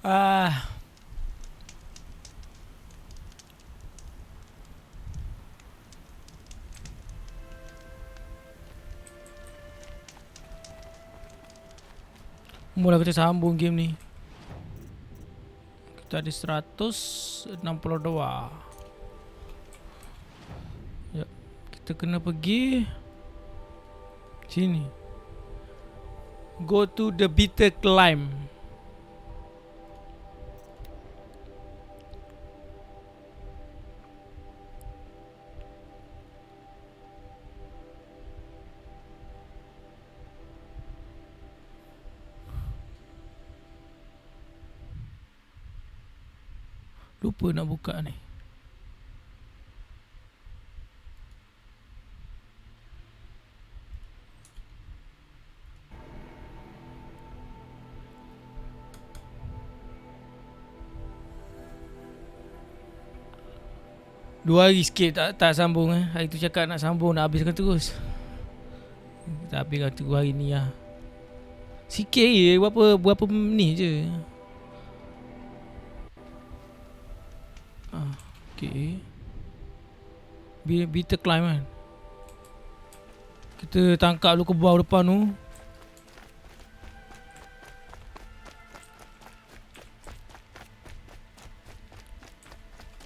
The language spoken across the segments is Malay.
Ah, mula kita sambung game ni. Kita ada 162. Ya, kita kena pergi sini. Go to the bitter climb. Lupa nak buka ni. Dua hari skip tak sambung Hari tu cakap nak sambung, nak habiskan terus. Kita habiskan terus hari ni lah. Sikit je, berapa ni je. Okay. Bitter climb kan. Kita tangkap dulu ke bawah depan tu.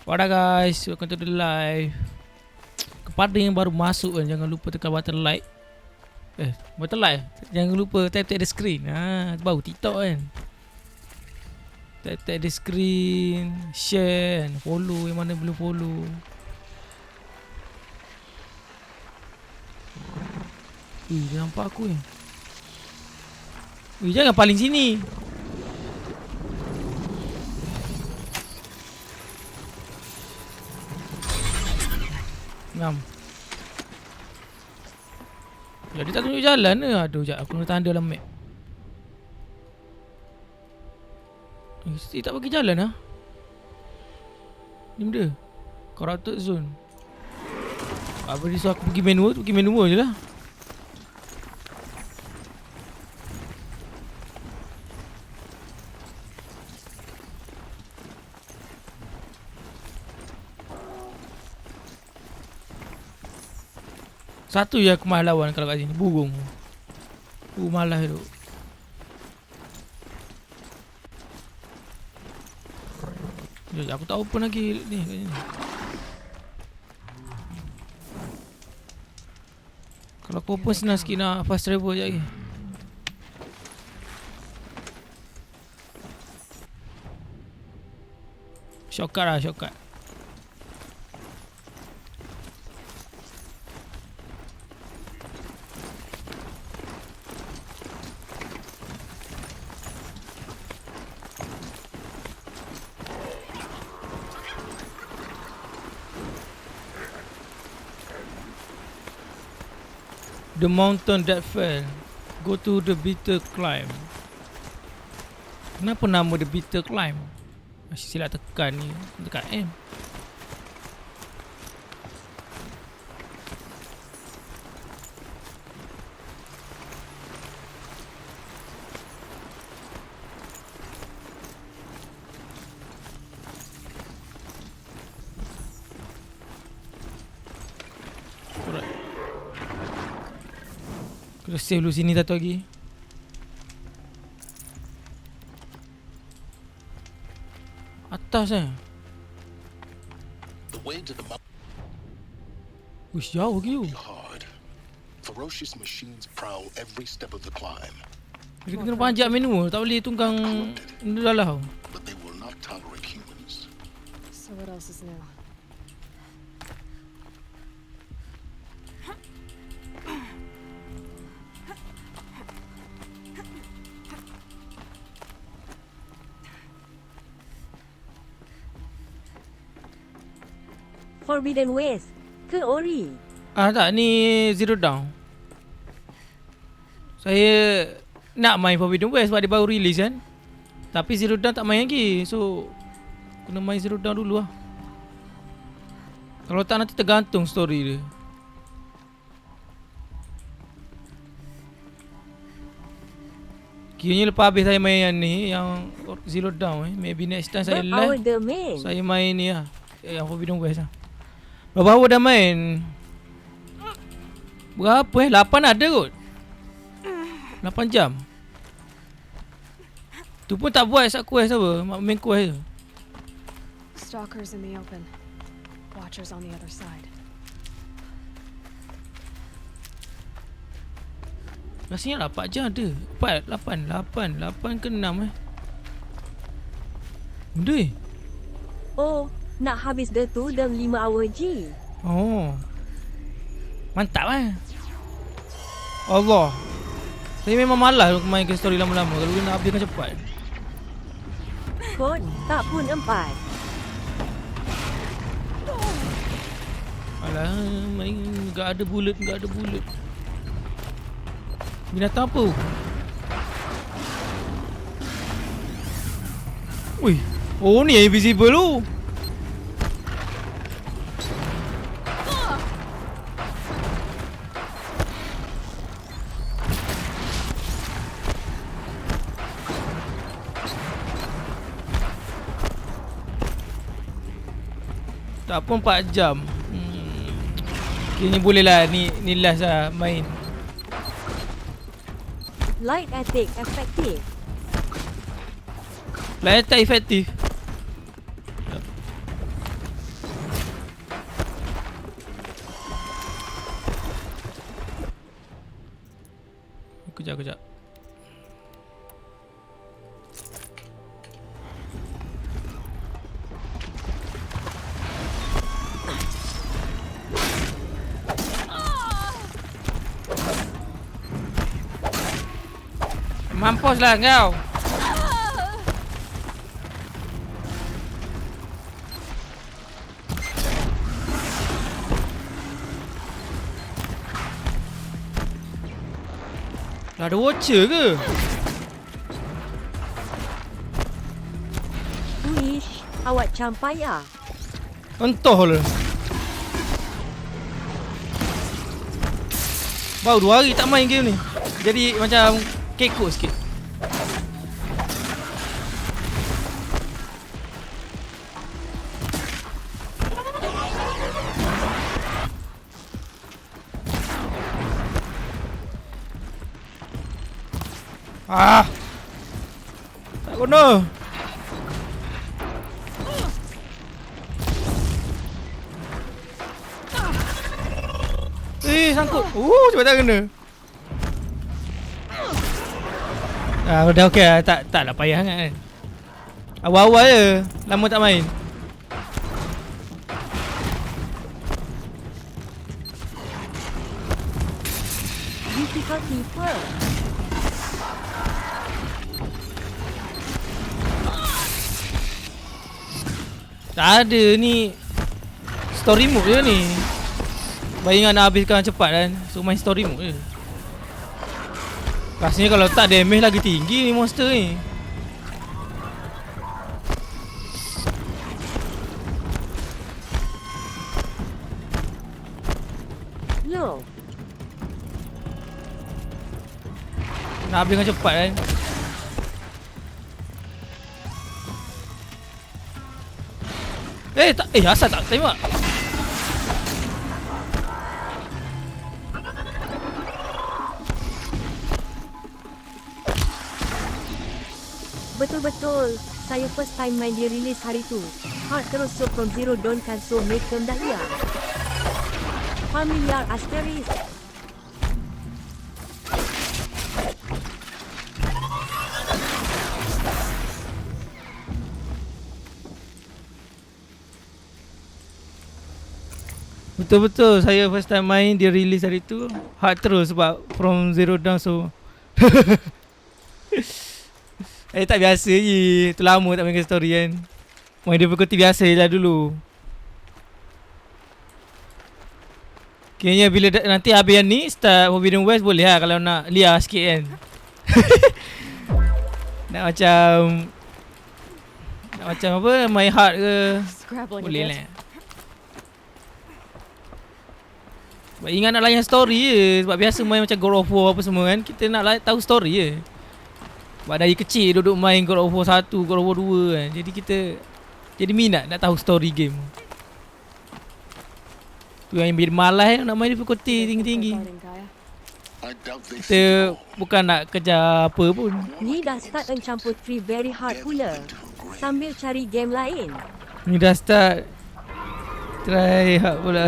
Wadah guys, welcome to the live. Kepada yang baru masuk kan, jangan lupa tekan button like. Button like. Jangan lupa tap the screen. Baru TikTok kan. Tap the screen, share, follow yang mana belum follow. Dia nampak aku ni. Jangan paling sini. Ngam. Jadi tak tunjuk jalan ke? Aduh, sekejap aku kena tanda dalam map. Mesti tak bagi jalan lah. Ni benda corrupted zone. Apa dia suruh aku pergi manual? Pergi manual je lah. Satu je aku malas lawan kalau kat sini. Burung. Malas tu. Aku tak open lagi ni kat sini. Kalau aku open senang sikit nak fast travel je lagi. Shortcut lah, shortcut. The mountain that fell. Go to the bitter climb. Kenapa nama the bitter climb? Masih silap tekan ni. Tekan M. Kita save dulu sini satu lagi. Atas Wish jauh gitu. Ferocious machines prowl every step of the climb. Kita kena panjat menu, tak boleh tunggang dalam. But they will not tolerate humans. So what else is new? Forbidden Ways ke Ori? Tak, ni Zero Dawn. Saya nak main Forbidden West sebab dia baru release kan. Tapi Zero Dawn tak main lagi. So kena main Zero Dawn dulu lah. Kalau tak nanti tergantung story dia. Kiranya lepas habis saya main yang ni, yang Zero Dawn maybe next time saya Our live the main. saya main ni lah, yang Forbidden West lah. Berapa dah main? Berapa 8 ada kot. 8 jam. Tu pun tak buat sub quest apa, main quest je. Stalkers in the open. Watchers on the other side. Rasanya 8 jam ada. 8 ke 6 Benda Oh, nak habis the tu dalam 5 hour je. Oh, mantap Allah. Saya memang malas main ke story lama-lama. Kalau nak habiskan cepat. Kod tak pun 4. Alah, main enggak ada bullet. Binatang apa? Ui. Oh ni yang invisible tu. Tak pun 4 jam. Kini boleh lah. Ni last lah main. Light attack effective. Light attack efektif. Kejap. Mampus lah kau. Dah ada watcher ke? Wish, awak campai ah. Entah lah. Baru 2 hari tak main game ni. Jadi macam kekok sikit. Tak guna. Sangkut. Cepat tak kena. Dah okey lah. Taklah payah sangat kan. Awal-awal je. Lama tak main. Difficulty first. Tak ada ni. Story mode je ni. Bayangkan nak habiskan cepat kan. So main story mode je. Rasanya kalau tak damage lagi tinggi ni monster ni. No. Nak habiskan cepat kan. Asal tak tembak. Betul-betul. Saya first time main dia release hari tu. Hard terus so from Zero Dawn kan so make them dahlia. Familiar asterisk. Betul-betul saya first time main dia release hari tu. Hard terus sebab from Zero Dawn so. Tak biasa je. Tu lama tak main ke story kan. Main dia berkuti biasa je lah dulu. Kayaknya bila nanti habis yang ni start Forbidden West boleh lah kalau nak liar sikit kan. Nak macam apa, main hard ke Scrabbling a boleh bit. lah. Sebab ingat nak layan story je. Sebab biasa main macam God of War apa semua kan, kita nak tahu story je. Sebab dari kecil duduk main God of War 1, God of War 2 kan. Jadi kita jadi minat nak tahu story game. Tu yang bikin malas nak main difficulty tinggi-tinggi. I doubt they Kita think bukan nak kejar apa pun. Ni dah start encampur free very hard pula. Sambil cari game lain. Ni dah start try hard pula.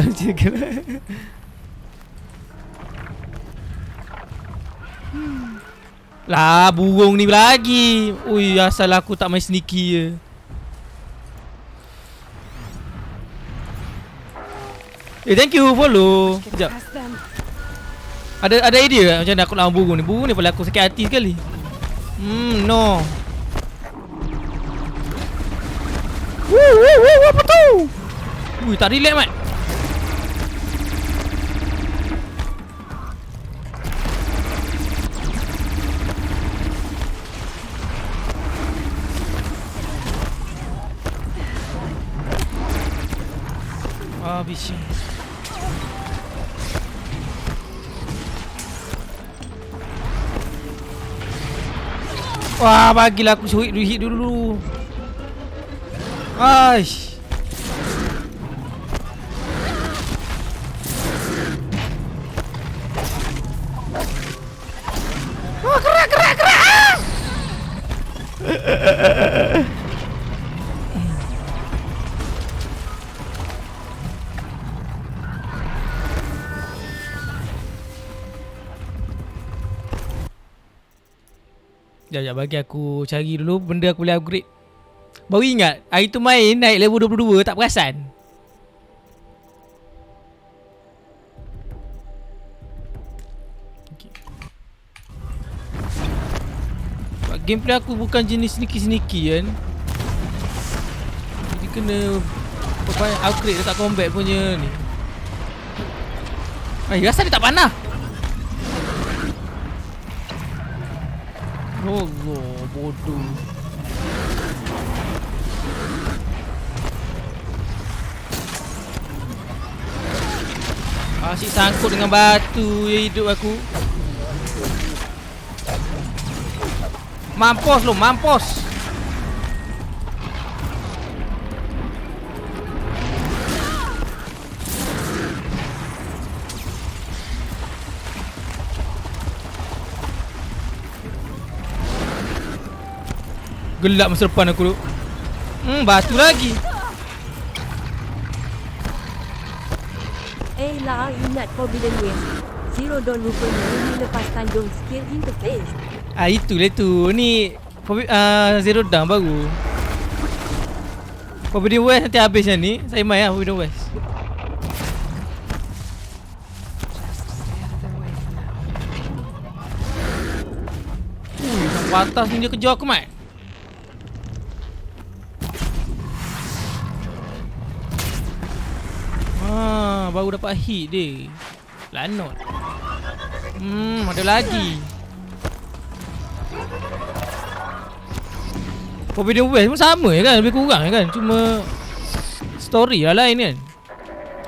Lah burung ni lagi. Ui, asal aku tak main sneaky je. Thank you follow. Get Sekejap. past them. Ada idea tak macam mana aku lawan burung ni? Burung ni paling aku sakit hati sekali. No. Apa tu? Ui, tak relax mat. Habis. Wah, bagilah aku hit dulu. Aish. Wah, gerak. Sekejap bagi aku cari dulu benda aku boleh upgrade. Baru ingat hari tu main naik level 22 tak perasan. Okay. Sebab gameplay aku bukan jenis sneaky kan. Jadi kena upgrade dekat combat punya ni. Rasa dia tak panah. Oh, bodoh. Asyik sangkut dengan batu je hidup aku. Mampus. Gelap masa depan aku tu. Batu lagi. Lah, ingat Forbidden West. Zero Dawn rupanya ini lepas tandung skill interface. Itulah tu. Ni Zero Dawn baru. Forbidden West nanti habis yang ni. Saya main lah Forbidden West. Just stay out of their way for now. Sampai atas ni dia kejar aku mat. Baru dapat hit dia. Lanot. Ada lagi. Forbidden West pun sama je kan. Lebih kurang kan. Cuma story lah lain kan.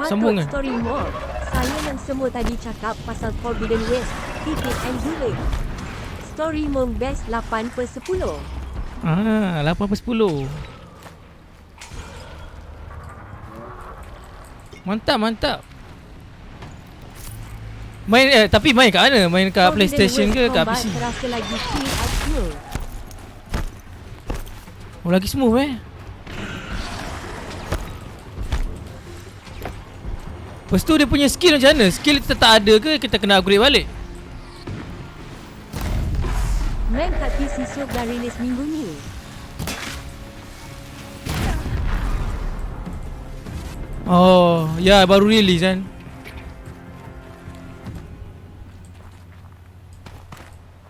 Sambung kan. Story mode. Saya yang semua tadi cakap pasal Forbidden West. Titik and Bullet. Story mode best 8/10. 8/10. Mantap. Main tapi main kat mana? Main kat PlayStation ke kat PC? Terasa lagi clean and smooth. Oh, lagi smooth Lepas tu dia punya skill macam mana? Skill kita tak ada ke kita kena upgrade balik? Main kat PC Soap dah rilis minggu ni. Oh, ya baru release kan.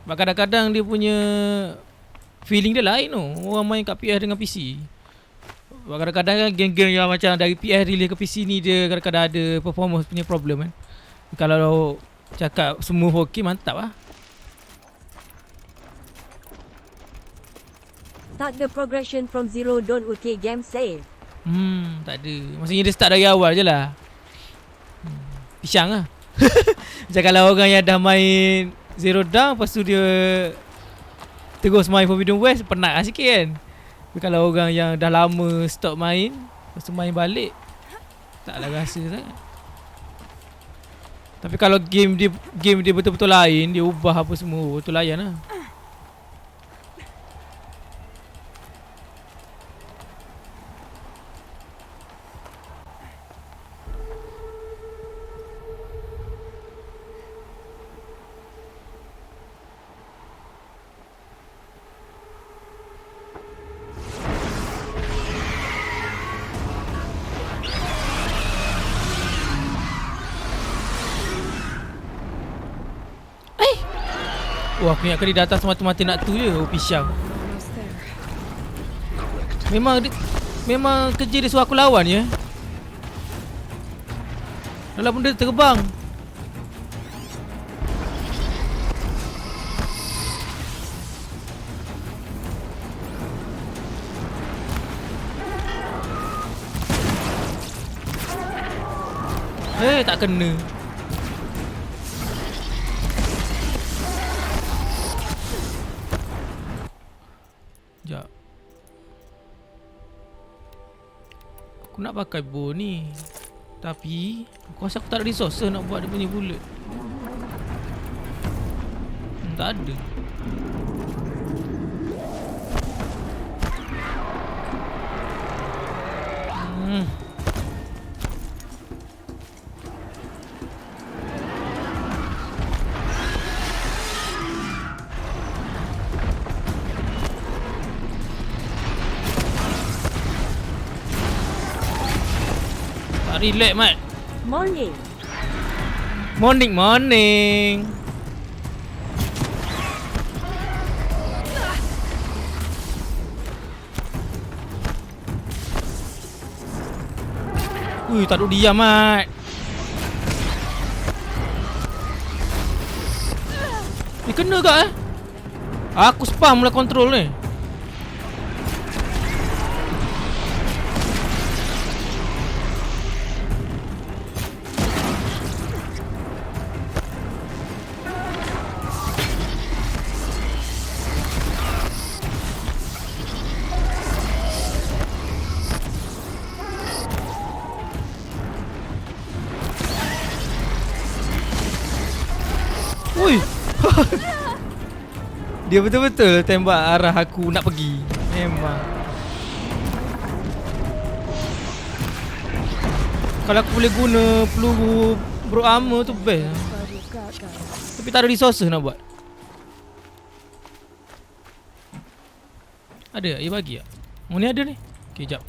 Sebab kadang-kadang dia punya feeling dia lain tu. Orang main kat PS dengan PC. Sebab kadang-kadang kan game-game yang macam dari PS release ke PC ni dia kadang-kadang ada performance punya problem kan. Kalau cakap semua ok mantap lah. Start the progression from Zero Dawn UK game save. Tak ada. Maksudnya dia start dari awal je lah. Pisang lah. Macam kalau orang yang dah main Zero Dawn, lepas tu dia terus main Forbidden West penat lah sikit kan. Tapi kalau orang yang dah lama stop main, lepas tu main balik, taklah rasa sangat. Tapi kalau game dia betul-betul lain, dia ubah apa semua, betul layan lah. Wah, aku ingatkan dia datang semata-mata nak tu je. Oh, pisang. Almost there. Memang kerja dia suruh aku lawan je. Dalam benda terbang. Tak kena. Sekejap. Aku nak pakai bow ni, tapi aku rasa aku tak ada resource nak buat dia punya bullet. Tak ada. Relax, Mat. Morning. Morning. Tak duduk diam, Mat. Dia kena ke? Aku spam lah control ni. Ui. Dia betul-betul tembak arah aku nak pergi. Memang. Kalau aku boleh guna peluru bro armor tu best. Glad you've got guns. Tapi tak ada resources nak buat. Ada tak? Dia bagi tak? Oh ni ada ni. Okay, jap.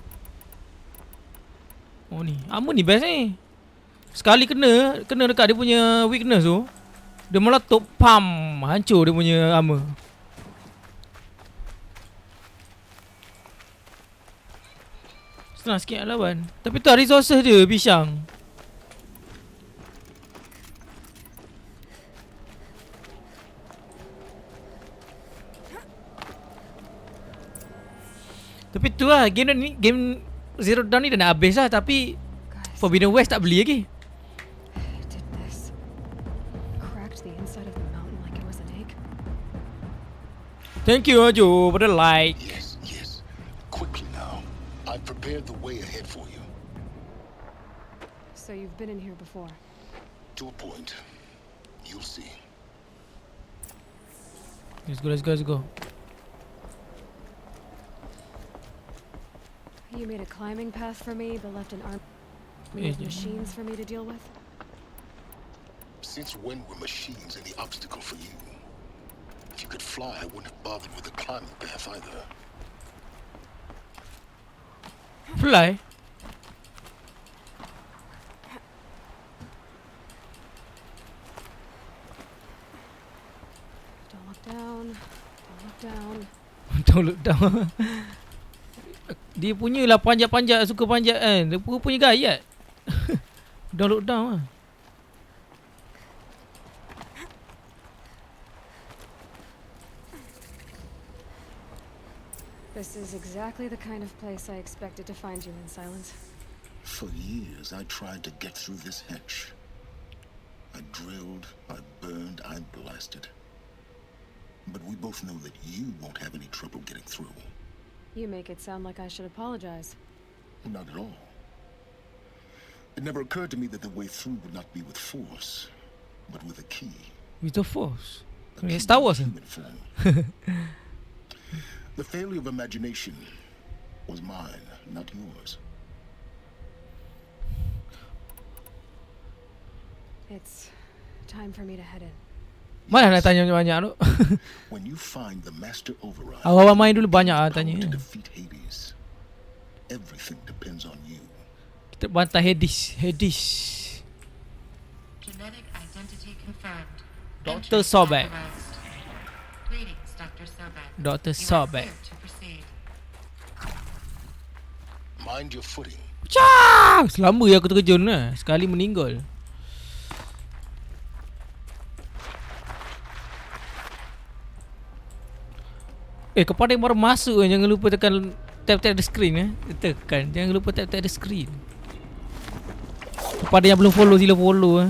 Oh ni. Armor ni best ni. Sekali kena dekat dia punya weakness tu, dia meletup, pam, hancur dia punya armor. Senang sikit nak lawan. Tapi tu resources dia, pisang. Tapi tu lah, game Zero Dawn ni dah nak habis lah. Tapi Guys, Forbidden West tak beli lagi. it did this. Cracked the inside of the mountain like it was an egg. Thank you Ajo for the like. Yes. Quickly now. I've prepared the way ahead for you. So you've been in here before. To a point. You'll see. Let's go. You made a climbing path for me, but left an army of machines for me to deal with. Since when were machines any obstacle for you? If you could fly, I wouldn't have bothered with the climbing path either. Fly. Don't look down. Don't look down. Don't look down. Dia punya lah panjat-panjat, suka panjat kan. Dia punya gayat. Don't look down lah. This is exactly the kind of place I expected to find you in, Silence. For years, I tried to get through this hatch. I drilled, I burned, I blasted. But we both know that you won't have any trouble getting through. You make it sound like I should apologize. Not at all. It never occurred to me that the way through would not be with force, but with a key. With the force. A key Star Wars. in human form. The failure of imagination was mine, not yours. It's time for me to head in. Mana nak tanya banyak tu? When you find the master override, Awal main dulu banyak power tanya. to defeat Hades, everything depends on you. Kita bantah Hades. Genetic identity confirmed. Dr. Entry Sobek. authorized. Greetings, Dr. Sobek. Dr. You are Sobek. cleared to proceed. Mind your footing. Cah! Selama yang aku terkejun lah. Sekali meninggal. Kepada yang baru masuk kan, jangan lupa tekan tap-tap the screen tekan. Jangan lupa tap-tap the screen. Kepada yang belum follow, sila follow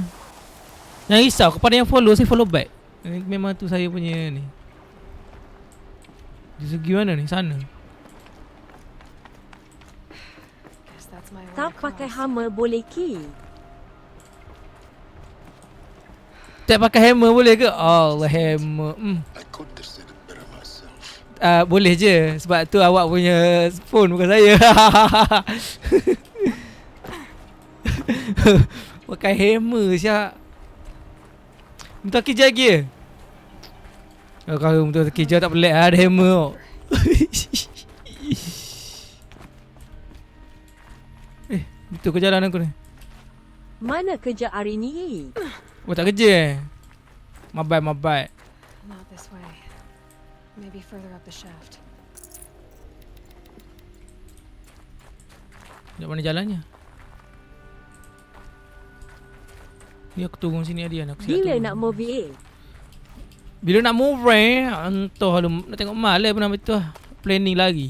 Jangan risau, kepada yang follow, saya follow back. Memang tu saya punya ni. Di segi mana ni? Sana. Guess that's my Tak only pakai cause. hammer boleh key. Tak pakai hammer boleh ke? Allah, hammer. I could have said it better myself. Boleh je. Sebab tu awak punya phone, bukan saya. Pakai hammer siap. Minta kerja lagi. Kalau minta kerja tak pelik ada hammer. Itu ke jalan aku ni. Mana kerja hari ni? Buat tak kerja Mabai. Not this way. Maybe further up the shaft. Kat mana jalannya? Ni aku tunggu sini Adian. Aku silap Bila tunggu. nak move in? Bila nak move entah lu nak tengok malam pun nama tu lah. Planning lagi.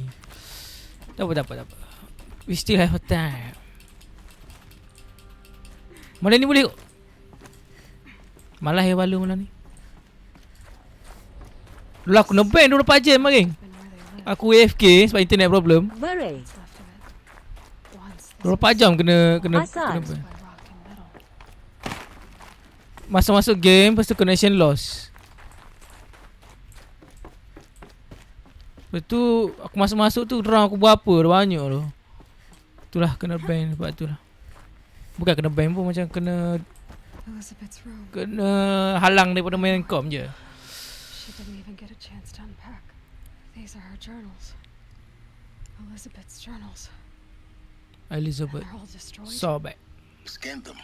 Tak apa. We still have time. Malam ni boleh. Malah ya balu malam ni. Dulu aku nebeng 24 jam lagi. Been where they live. Aku AFK sebab internet problem. Beret. What's left of it. Once this 24 jam kena Asal? was ban. by rock and metal. Masuk game lepas tu connection loss. Lepas tu aku masuk tu round aku berapa dah banyak tu. Itulah kena ban sebab tu lah. Bukan kena ban pun macam kena Elizabeth's room. halang daripada main kom je. She didn't even get a chance to unpack. These are her journals. Elizabeth's journals. And Elizabeth they're all destroyed. Sobek. Scan them.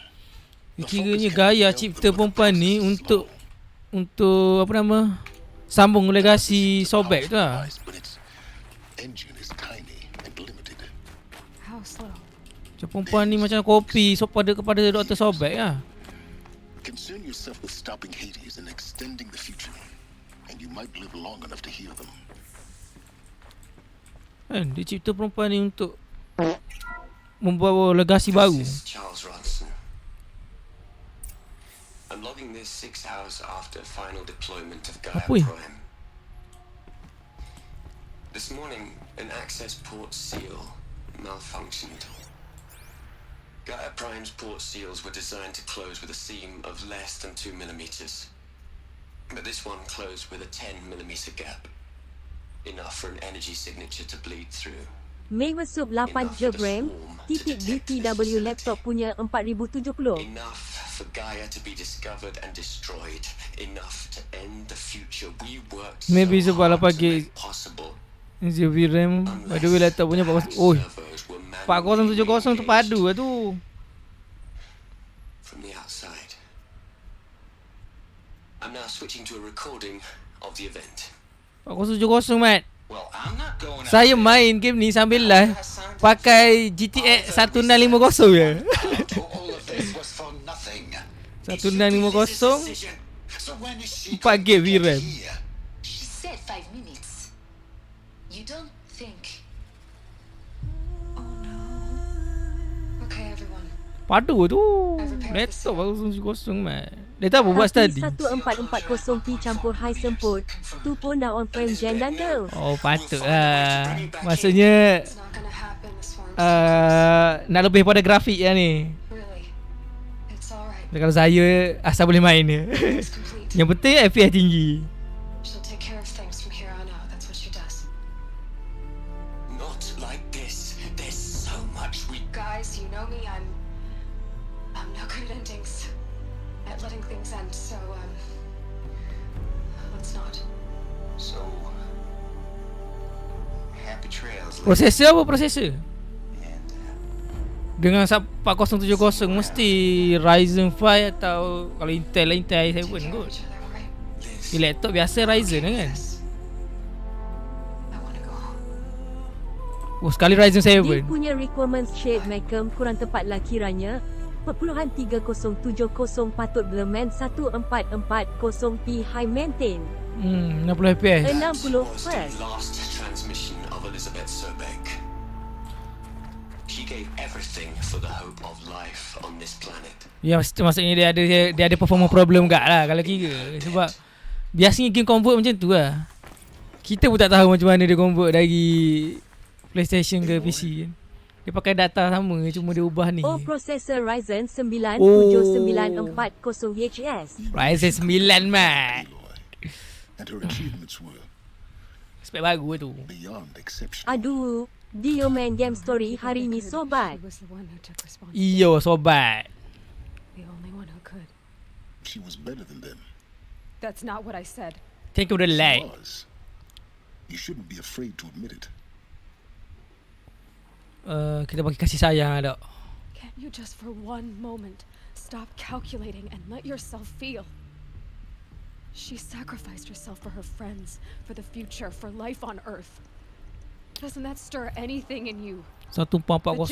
Kiranya gaya cipta perempuan ni untuk apa nama sambung legasi Sobek tu lah. But its engine is tiny and limited. How slow? Macam perempuan ni macam kopi kepada Dr. Sobek lah. Concern yourself with stopping Hades and extending the future, and you might live long enough to hear them. Kan dia cipta perempuan ni untuk membawa legasi baru. This is Charles Ronson. I'm logging this 6 hours after final deployment of Gaia Apa ni? Prime. This morning, an access port seal malfunctioned. Gaia Prime's port seals were designed to close with a seam of less than 2 millimeters. But this one closed with a 10 millimeter gap. Enough for an energy signature to bleed through. Mei masuk 8 je RAM. Titik BTW laptop punya 4070. Enough for Gaia to be discovered and destroyed. Enough to end the future we worked so Maybe sebab hard to pagi- make possible. ZV RAM. By the way laptop punya 4070 terpadu lah tu. From the outside. I'm now switching to a recording of the event. 4070 Mat. Well, I'm not going out Saya there. main game ni sambil live pakai GTX 1650 je. All of this was for nothing. 1650 So when is she 4 going to GB get VRAM. here? She said 5 minutes. You don't think... Okay, everyone. Padu tu. Laptop baru kosong man. Dia tak apa buat study. 1440p campur high semput. Tu pun dah on frame gen dan tu. Oh patut lah. Maksudnya It's not gonna happen, the swarm's nak lebih pada grafik lah ni. really. It's alright. Kalau saya asal boleh main dia. It's complete. Yang penting FPS tinggi. She'll take care of things from here on out. That's what she does. Not like this. There's so much we... Guys, you know me, I'm no good at endings. At letting things end, so let's not. So, happy trails. lady. Prosesor apa prosesor? And Dengan 4070 mesti Ryzen 5 atau kalau Intel lah Intel i7 Take care of kot. each other, alright? Di laptop biasa Ryzen lah kan. Yes. I wanna go home. Oh sekali Ryzen Dia 7. punya requirements shade macam kurang tepat lah kiranya. Perpuluhan 3070 patut blemen 1440p high maintain. 60 FPS. 60 was the Hz. last transmission of Elizabeth Sobeck. She gave everything for the hope of life on this planet. Ya maksudnya dia ada performa problem gak lah kalau kira. Sebab biasanya game convert macam tu lah. Kita pun tak tahu macam mana dia convert dari PlayStation ke PC kan. Dia pakai data sama cuma dia ubah ni. Oh, prosesor Ryzen 9 Oh. 7940HS. Ryzen 9 mat. Aloy, and her achievements were Spek baru tu. beyond exceptional. Aduh, dia main game story hari ni sobat. She was the one who took responsibility. Iyo sobat. The only one who could. She was better than them. That's not what I said. Thank you for the She like. was. You shouldn't be afraid to admit it. Kita bagi kasih sayang tak. Can't you just for one moment stop calculating and let yourself feel? She sacrificed herself for her friends, for the future, for life on Earth. Doesn't that stir anything in you? 1440p.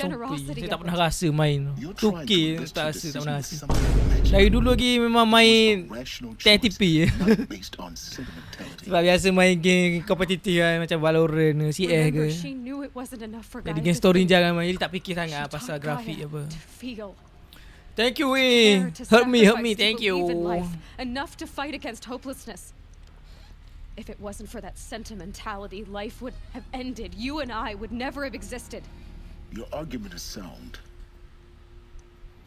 Saya tak pernah rasa main You're tu. trying 2K to invest tak your rasa, tak decision pernah with rasa. something imaginary. Dari dulu lagi memang It main was a rational choice, 1080p je. not based on sentimentality. Sebab biasa main game kompetitif kan, macam Valorant ke CS Remember, ke. she knew it wasn't enough for Jadi guys game to story think. jangan main. Jadi tak fikir She sangat pasal taught grafik Gaia apa. to feel, Thank you care, weh. to Help me, sacrifice, thank to you. believe in life, enough to fight against hopelessness. If it wasn't for that sentimentality, life would have ended. You and I would never have existed. Your argument is sound.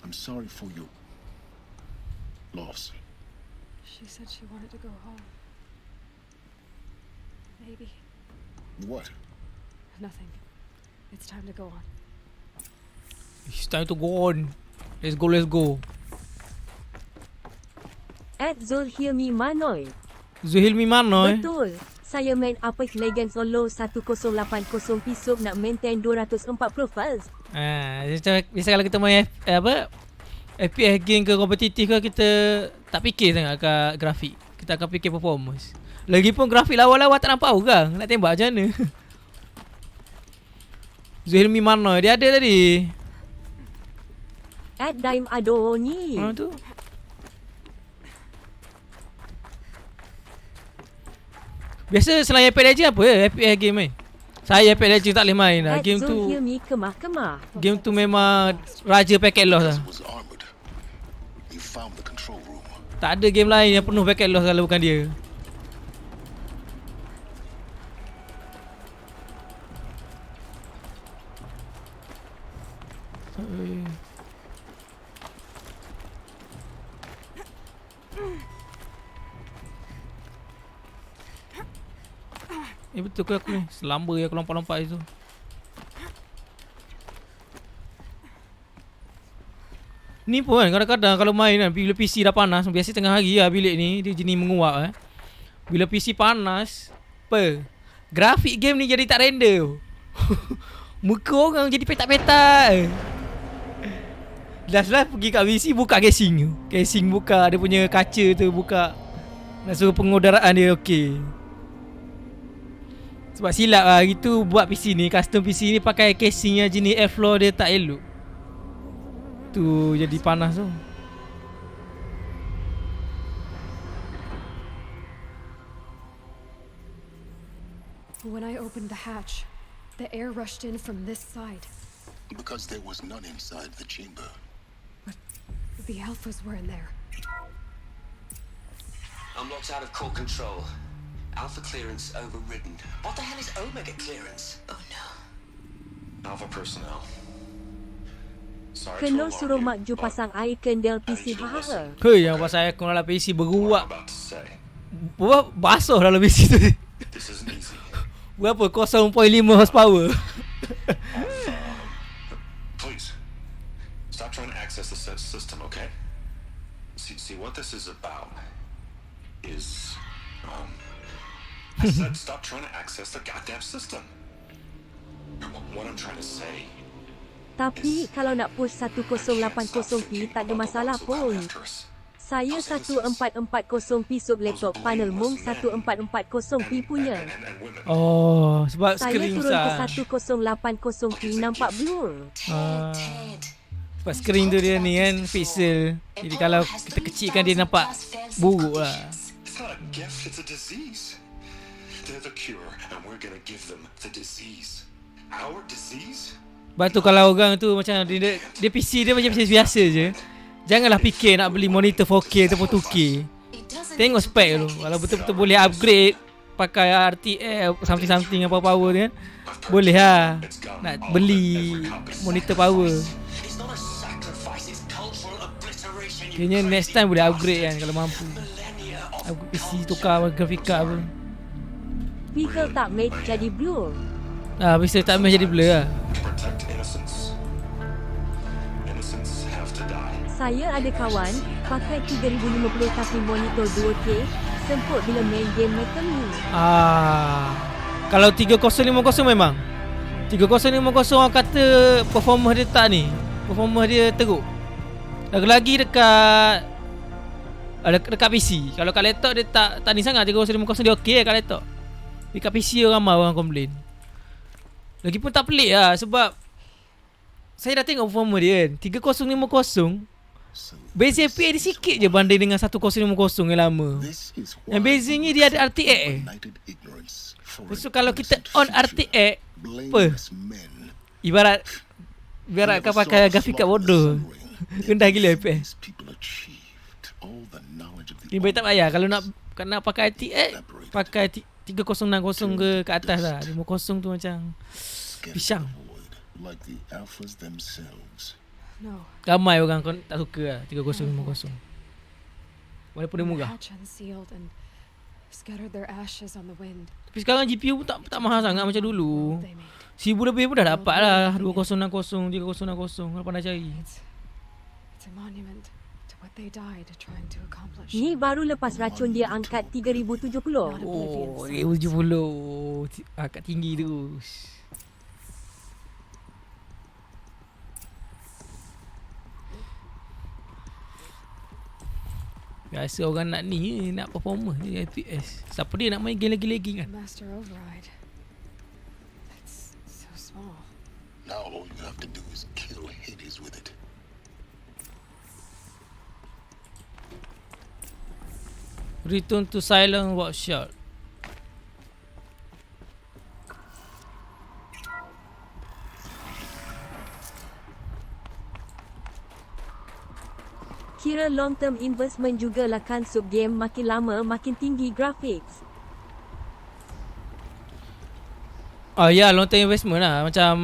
I'm sorry for your loss. She said she wanted to go home. Maybe. What? Nothing. It's time to go on. It's time to go on. Let's go, let's go. At Zulhilmi Manoy. Zuhilmi mana Betul. Saya main Apex Legends solo 1080p sub nak maintain 240 files. Biasa kalau kita main FPS game ke kompetitif ke, kita tak fikir sangat kat grafik. Kita akan fikir performance. Lagipun grafik lawan-lawan tak nampak orang. Nak tembak macam mana. Zuhilmi mana dia ada tadi. At Daim Adoni. Mana tu? Biasa selain Apex Legends apa FPS game main? Saya Apex Legends tak boleh main lah. At Game tu Zulhilmi Kemah-Kemah. Game tu memang raja packet loss lah. It was armored. You found the control room. Tak ada game lain yang penuh packet loss kalau bukan dia. Betul ke aku ni? Selamba yang aku lompat-lompat itu. Ni pun kan kadang-kadang kalau main kan, bila PC dah panas, biasa tengah hari lah bilik ni, dia jenis menguap Bila PC panas, grafik game ni jadi tak render. Muka orang jadi petak-petak. Last pergi kat PC buka casing tu. Casing buka, dia punya kaca tu buka. Nak suruh pengudaraan dia okey. Sebab silap lah gitu buat PC ni, custom PC ni pakai casing yang jenis airflow dia tak elok. Tu jadi panas tu. When I opened the hatch, the air rushed in from this side. Because there was none inside the chamber. The alphas were in there. I'm locked out of core control. Alpha clearance overridden. What the hell is Omega clearance? Oh no. Alpha personnel. Sorry to Kena alarm suruh you, Mak Ju but pasang air kendel I PC need you to haha. listen. Hei, yang pasal aircon dalam PC What beruap. I'm about to say. Buat basuh dalam PC tu. This isn't easy. Berapa? 0.5 horsepower. Please, stop trying to access the system, okay? See what this is about is, I said stop trying to access the goddamn system. What I'm trying to say Tapi kalau nak push 1080p tak ada masalah pun. Saya 1440p sub laptop panel mung 1440p punya. Oh, sebab Saya skrin turun besar. ke 1080p nampak blur. Ted. Sebab skrin tu dia ni kan pixel. Jadi kalau kita kecilkan dia nampak buruk lah. It's not a gift, it's a disease. They're the cure, and we're gonna give them the disease. Our disease? Sebab tu kalau orang tu macam dia PC dia macam PC biasa je. Janganlah fikir nak beli monitor 4K ataupun 2K. Tengok spek dulu. Kalau betul-betul boleh upgrade pakai RTX something apa power dia kan. Boleh lah nak beli monitor power. It's not a sacrifice, it's cultural obliteration. Kayaknya next time boleh upgrade kan kalau mampu. Upgrade PC tukar grafik card apa. Pixel tak mate jadi blur. Bisa tak main jadi blur lah. Protect innocence. Innocents have to die. Saya ada kawan pakai 3050 tapi monitor 2K semput bila main game macam ni. Kalau 3050 memang 3050 orang kata performance dia tak ni. Performance dia teruk. Lagi-lagi dekat PC. Kalau kat laptop dia tak ni sangat. 3050 dia okey kat laptop. Dekat PC ramai orang komplain. Lagipun tak pelik lah sebab saya dah tengok performance dia kan. 3050 beza FPS dia sikit je banding dengan 1050 yang lama. Yang bezanya dia ada RTX. Lepas tu kalau kita on RTX apa? Ibarat kau pakai grafik card bodoh. Rendah gila FPS. Ni baik tak payah. Kalau nak pakai RTX, pakai 3060 ke atas lah. 50 tu macam pisang. No. Ramai orang tak suka lah 3050. Walaupun dia When the murah. hatch unsealed and scattered their ashes on the wind. Tapi sekarang GPU pun tak mahal sangat macam dulu. They made. 1000 lebih pun dah dapat lah. 2060, 3060 kalau pandai cari. It's a monument to what they died trying to accomplish. Ni baru lepas racun dia angkat 3070. Oh, 70. Angkat tinggi terus. Biasa orang nak ni, nak performance ni FPS. Siapa dia nak main game lagi-lagi kan? Master override. That's so small. Now all you have to do is kill Hades with it. Return to silent workshop. Kira long term investment jugalah kan sub game makin lama makin tinggi graphics. Ya, long term investment lah. Macam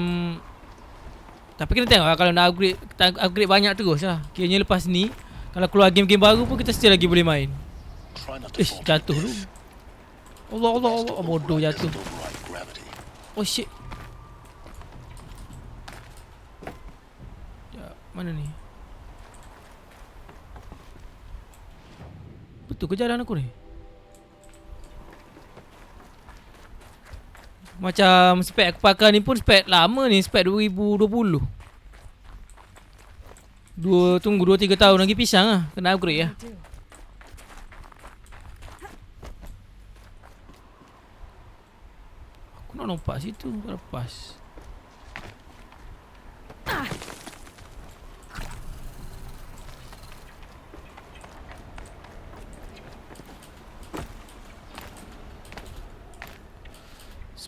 tapi kena tengok lah kalau nak upgrade banyak terus lah. Kiranya lepas ni kalau keluar game-game baru pun kita still lagi boleh main. Jatuh dulu. Allah, bodoh jatuh. Oh shit. Ya, mana ni? Betul ke jalan aku ni? Macam spek aku pakai ni pun spek lama ni, spek 2020. Tunggu 2-3 tahun lagi pisang lah. Kena upgrade lah. They do. Aku nak lompat situ, tak lepas.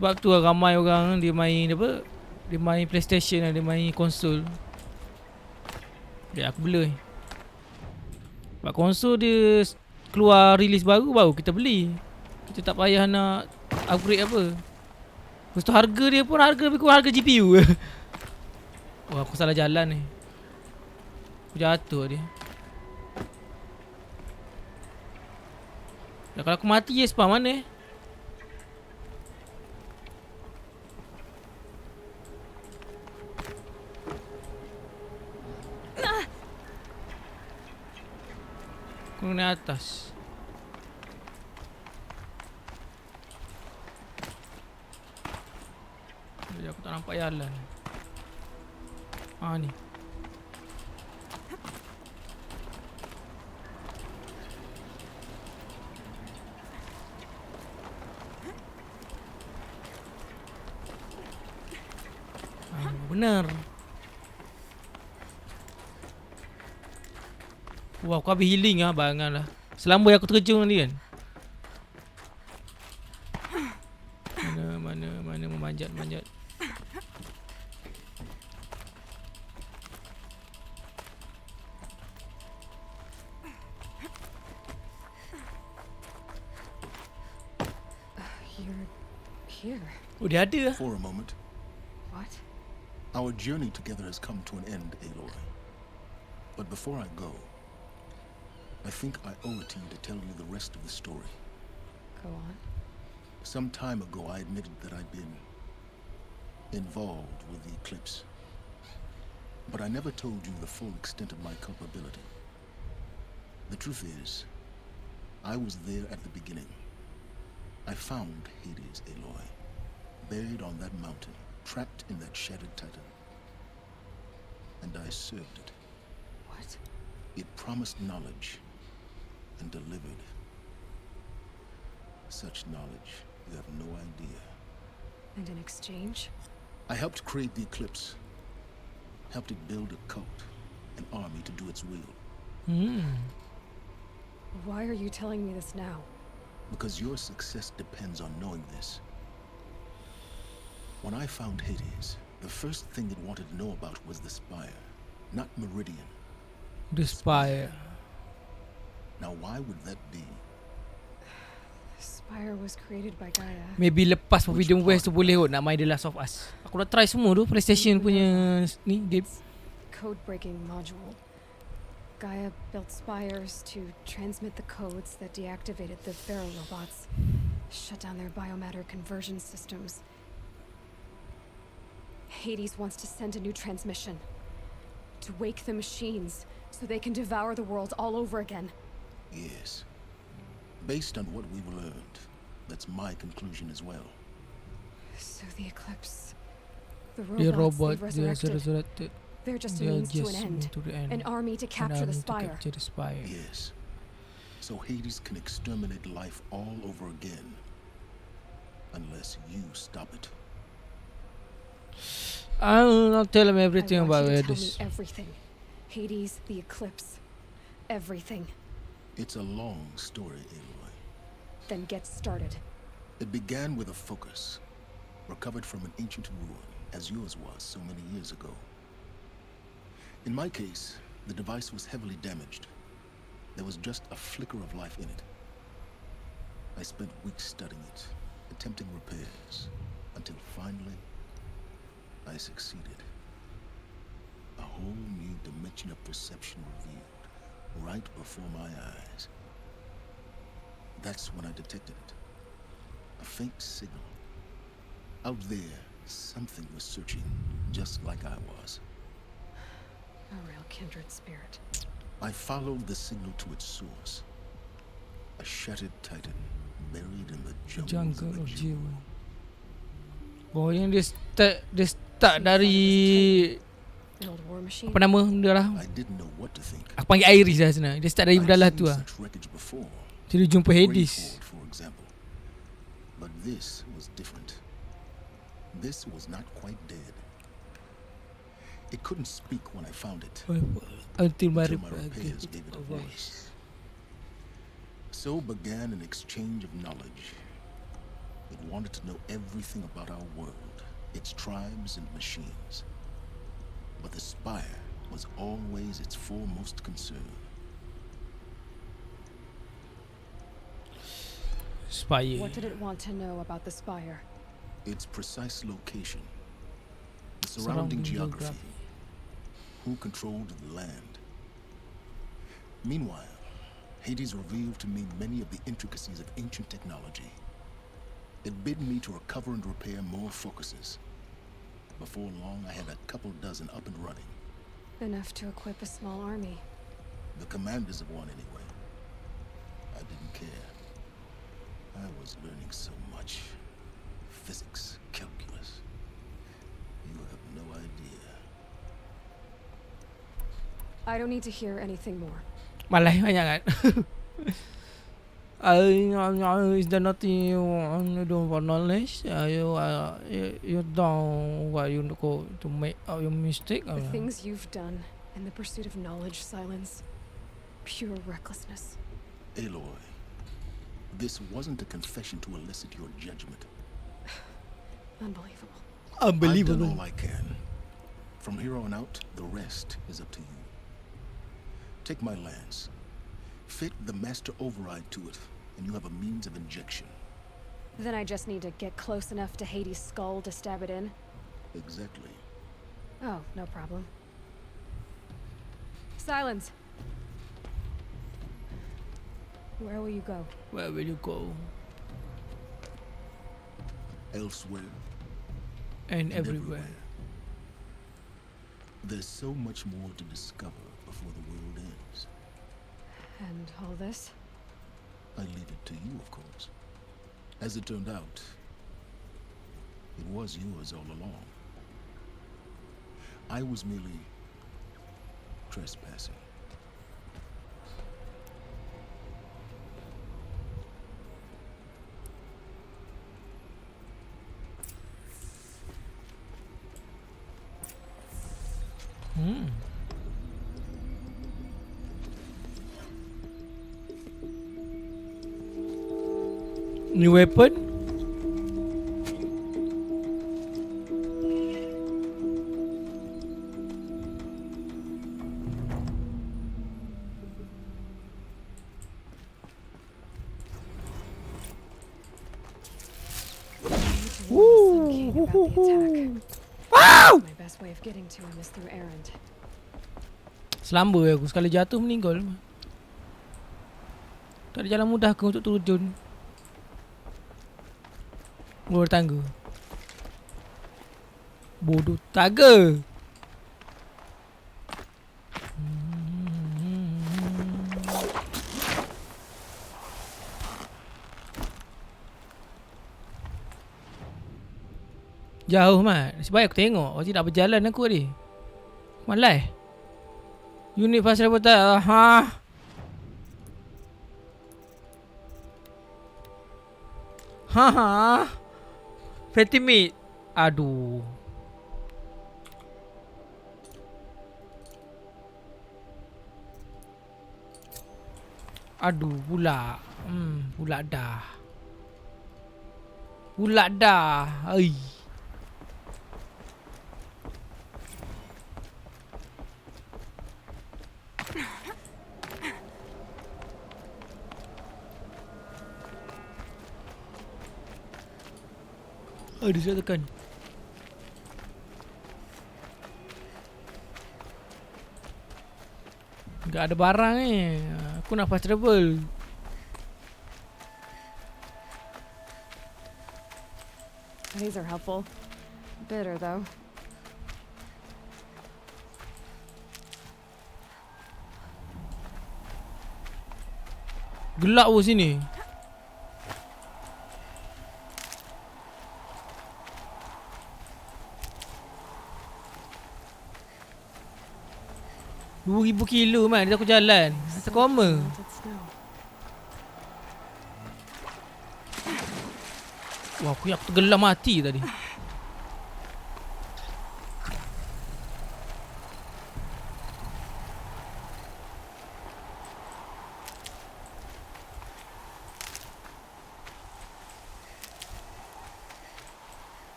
Sebab tu lah ramai orang dia main apa? Dia main PlayStation, dia main konsol. Ya, aku blur ni. Sebab konsol dia keluar release baru kita beli. Kita tak payah nak upgrade apa. Lepas tu harga dia pun lebih kurang harga GPU. Wah, aku salah jalan ni. Aku jatuh dia. Ya, kalau aku mati je spawn mana? Aku naik atas. Jadi aku tak nampak jalan. Ni. Benar. Wah, aku habis healing lah. Barangan lah. Selamba aku terjun ni kan. Mana memanjat. You're here. Oh, dia ada lah. For a moment, What? our journey together has come to an end, Aloy. But before I go, I think I owe it to you to tell you the rest of the story. Go on. Some time ago, I admitted that I'd been involved with the eclipse. But I never told you the full extent of my culpability. The truth is, I was there at the beginning. I found Hades, Aloy, buried on that mountain, trapped in that shattered titan. And I served it. What? It promised knowledge and delivered. Such knowledge, you have no idea. And in exchange? I helped create the eclipse. Helped it build a cult, an army to do its will. Why are you telling me this now? Because your success depends on knowing this. When I found Hades, the first thing it wanted to know about was the Spire, not Meridian. The Spire. Now why would that be? Spire was created by Gaia. Maybe lepas Forbidden West tu boleh kot nak main The Last of Us. Aku dah try semua tu PlayStation punya ni game. Code-breaking module. Gaia built spires to transmit the codes that deactivated the Pharaoh robots, shut down their biomatter conversion systems. Hades wants to send a new transmission to wake the machines so they can devour the world all over again. Yes. Based on what we've learned, that's my conclusion as well. So the eclipse, the The robots robot they dia resurrected, resurrected. they're just a They are means to just an end. to the end. An army to capture the spire. Capture the Spire. Yes. So Hades can exterminate life all over again. Unless you stop it. I'll tell him I everything want about you to tell me Hades. everything. Hades, the eclipse, everything. It's a long story, Aloy. Then get started. It began with a focus, recovered from an ancient ruin, as yours was so many years ago. In my case, the device was heavily damaged. There was just a flicker of life in it. I spent weeks studying it, attempting repairs, until finally, I succeeded. A whole new dimension of perception revealed, right before my eyes. That's when I detected it. A faint signal. Out there, something was searching, just like I was. A real kindred spirit. I followed the signal to its source. A shattered titan, buried in the jungle of a jewel. Oh, yang dia start dari An old war machine. apa nama benda lah. I didn't know what to think. Aku panggil Iris lah sebenarnya. Dia start dari I'd benda lah seen tu lah. such wreckage before. Jadi dia jumpa Great Hades. Horde, for example. But this was different. This was not quite dead. It couldn't speak when I found it. Until my Until my repairs gave it a voice. So began an exchange of knowledge. It wanted to know everything about our world, its tribes and machines. But the Spire was always its foremost concern. Spire. What did it want to know about the spire? Its precise location, the surrounding geography, who controlled the land. Meanwhile, Hades revealed to me many of the intricacies of ancient technology. It bid me to recover and repair more focuses. Before long, I had a couple dozen up and running. Enough to equip a small army. The commanders of one, anyway. I didn't care. I was learning so much. Physics, calculus. You have no idea. I don't need to hear anything more. Malas banyak kan. Is there nothing you do for knowledge? You don't what you go to make out your mistake? The things you've done in the pursuit of knowledge, Silence. Pure recklessness. Aloy, this wasn't a confession to elicit your judgment. Unbelievable. I've done all I can. From here on out, the rest is up to you. Take my lance. Fit the master override to it, and you have a means of injection. Then I just need to get close enough to Hades' skull to stab it in? Exactly. Oh, no problem. Silence! Where will you go? Where will you go? Elsewhere And everywhere. There's so much more to discover before the world ends. And all this? I leave it to you, of course. As it turned out, it was yours all along. I was merely trespassing. New weapon. My best way of getting to him is through errand. Selamba aku sekali jatuh meninggal. Tak ada jalan mudah ke untuk terjun. Luar tangga. Bodoh taga. Jauh mat. Sebaik aku tengok. Kalau tidak berjalan aku tadi. Malas. Unit fast travel tak. Ha. Ha. Fatty meat. Aduh. Aduh pula. Pula dah. Pula dah. Ai. Aduh, saya tekan. Tak ada barang ni. Aku nak fast travel. These are helpful. Bitter, though. Gelap pun sini. $2,000 kilo man. Dia aku jalan. Rasa koma. Melted snow. Wah, aku tergelam mati tadi.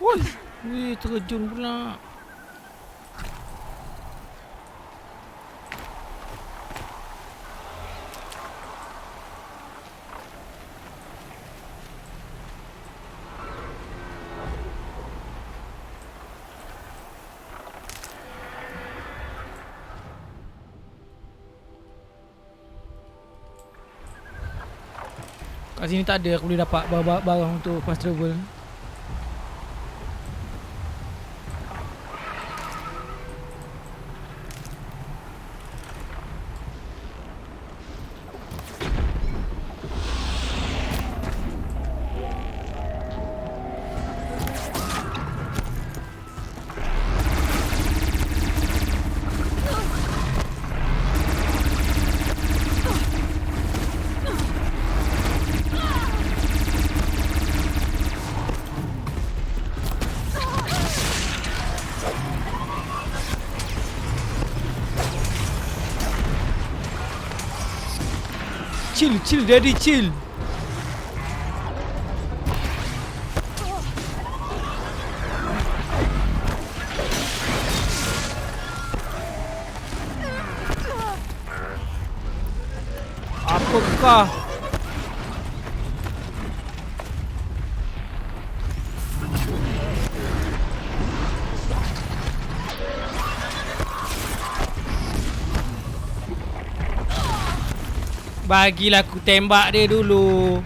Woi. Wih, terjun pula. Kat sini tak ada aku boleh dapat barang untuk fast travel. Chill, daddy, chill. Apakah? Bagilah aku tembak dia dulu.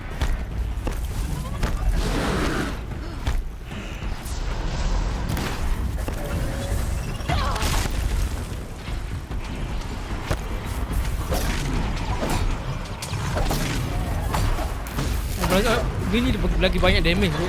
Dia ni lagi banyak damage tu.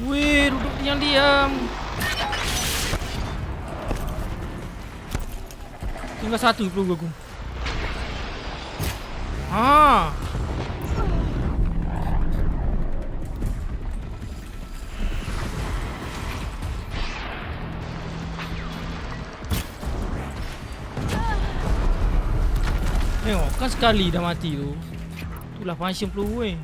Weh, duduk yang diam. Tinggal satu peluru aku. Ah. Tengok, kan sekali dah mati tu. Itulah function peluru weh.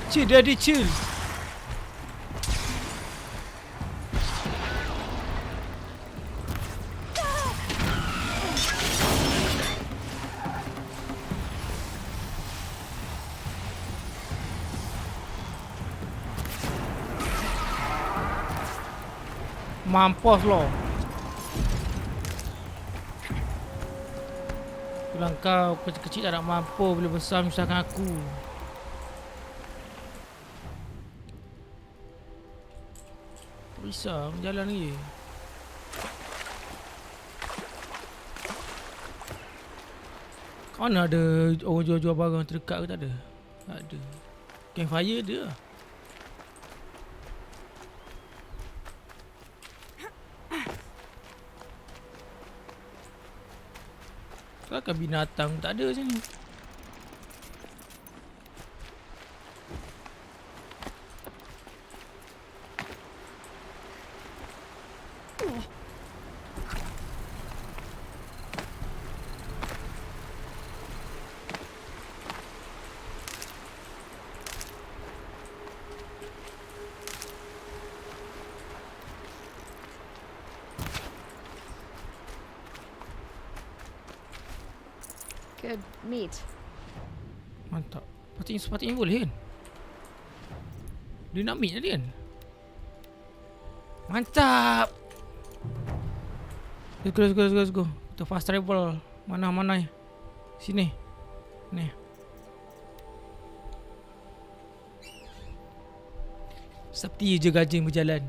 Chill, daddy, chill. Mampus lo. Bilang kau kecil-kecil tak nak mampu, bila besar menyusahkan aku. Tak bisa jalan lagi. Mana ada orang jual-jual barang terdekat ke tak ada? Tak ada. Campfire ada lah. Takkan binatang tak ada macam ni. Good meat. Mantap. Sepatutnya boleh kan? Dia nak meet tadi kan? Mantap. Let's go. Kita fast travel. Mana? Sini. Ni. Seperti je gajah berjalan.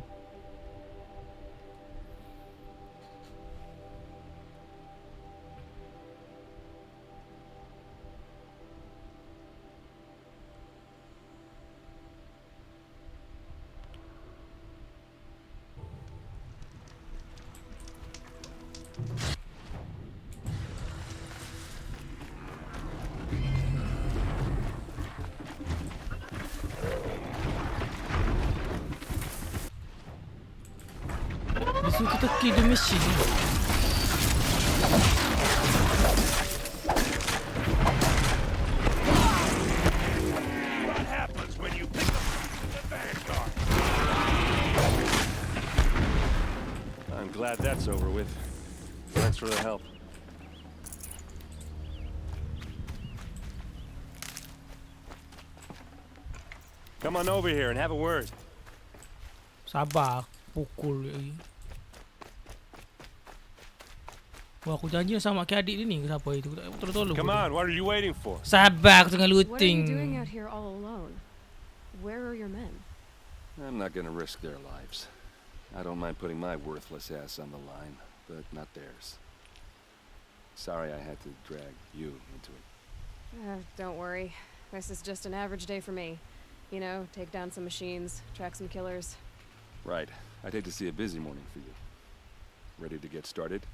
So kita kill the machine. What happens when you pick up the vanguard? I'm glad that's over with. Thanks for the help. Come on over here and have a word. Sabar, pukul dia lagi. Wah, aku janji sama mak adik dia ni ke siapa itu. Aku tolong. Come on, what are you waiting for? Sabar, aku tengah What are you doing looting. out here all alone? Where are your men? I'm not gonna risk their lives. I don't mind putting my worthless ass on the line, but not theirs. Sorry I had to drag you into it. Don't worry. This is just an average day for me. You know, take down some machines, track some killers. Right. I'd hate to see a busy morning for you. Ready to get started?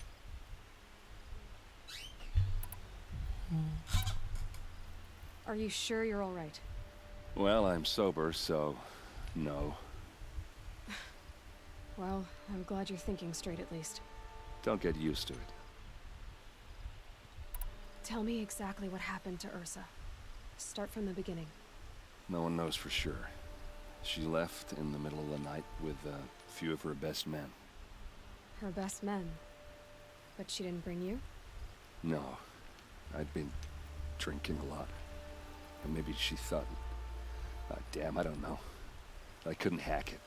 Are you sure you're all right? Well, I'm sober, so no. Well, I'm glad you're thinking straight at least. Don't get used to it. Tell me exactly what happened to Ursa. Start from the beginning. No one knows for sure. She left in the middle of the night with a few of her best men. Her best men. But she didn't bring you? No. I'd been drinking a lot. And maybe she thought... damn, I don't know. I couldn't hack it.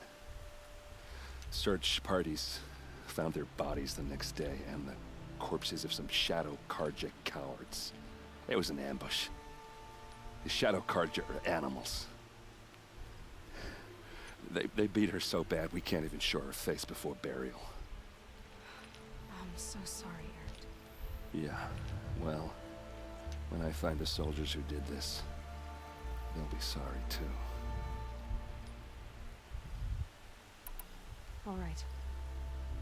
Search parties found their bodies the next day and the corpses of some Shadow Karja cowards. It was an ambush. The Shadow Karja are animals. They beat her so bad we can't even show her face before burial. I'm so sorry, Ert. Yeah, well, when I find the soldiers who did this, they'll be sorry too. All right.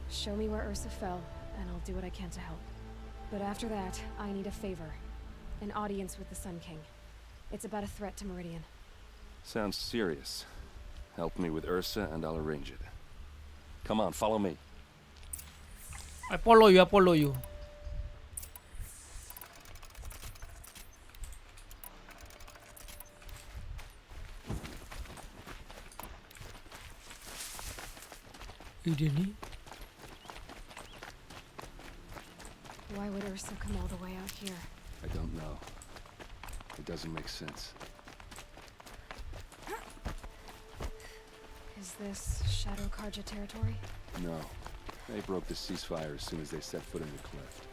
Show me where Ursa fell, and I'll do what I can to help. But after that, I need a favor. An audience with the Sun King. It's about a threat to Meridian. Sounds serious. Help me with Ursa and I'll arrange it. Come on, follow me. I follow you. Dia ni. Why would Ursa come all the way out here? I don't know. It doesn't make sense. Is this Shadow Karja territory? No. They broke the ceasefire as soon as they set foot in the cleft.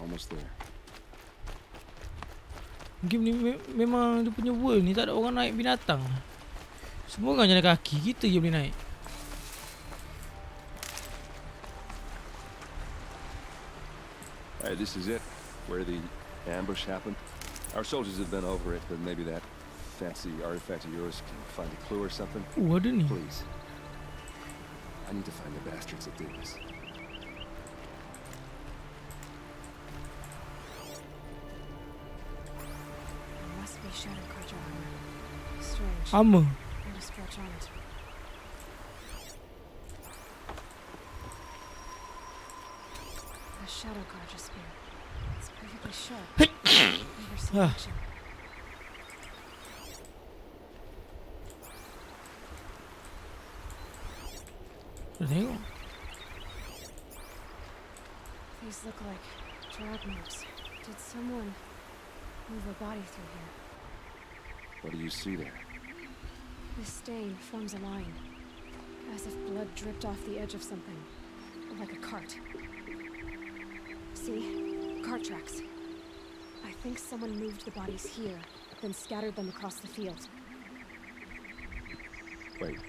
Almost there. Game ni memang dia punya world ni tak ada orang naik binatang. Semua orang jalan kaki, kita je boleh naik. Alright, this is it. Where the ambush happened. Our soldiers have been over it, but maybe that fancy artifact of yours can find a clue or something. Ada ni. Please. I need to find the bastards that did this. There must be Shadow Karja armor. Strange. Ama. Not a scratch on it. A Shadow Karja spear. It's perfectly sharp. Never seen Ah. action. Dah tengok. These look like drag marks. Did someone move a body through here? What do you see there? This stain forms a line, as if blood dripped off the edge of something, like a cart. See? Cart tracks. I think someone moved the bodies here, then scattered them across the field. Wait.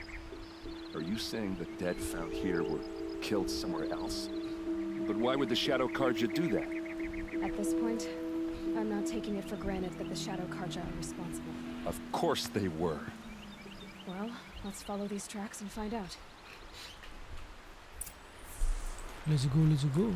Are you saying the dead found here were killed somewhere else? But why would the Shadow Karja do that? At this point, I'm not taking it for granted that the Shadow Karja are responsible. Of course they were. Well, let's follow these tracks and find out. Let's go, let's go.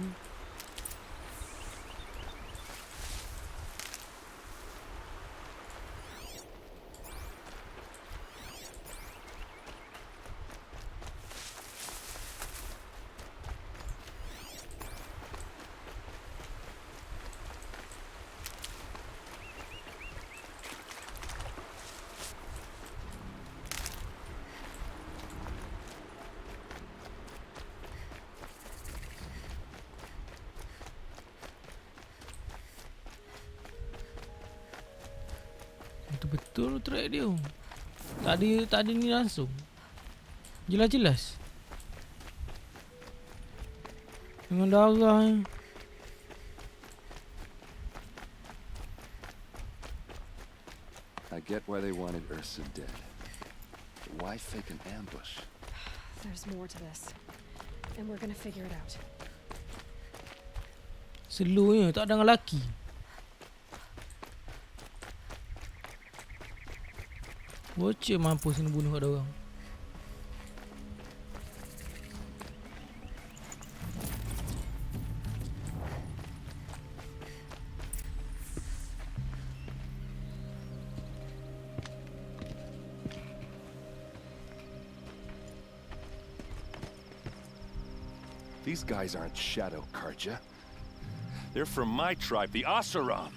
Betul track dia. Tak ada ni langsung. Jelas-jelas. Dengan darah ni. I get why they wanted Ursa dead. But why fake an ambush? There's more to this, and we're gonna figure it out. Selunya tak ada dengan lelaki. Bocah mampus kena bunuh ada orang. These guys aren't Shadow Karja. They're from my tribe, the Asaram.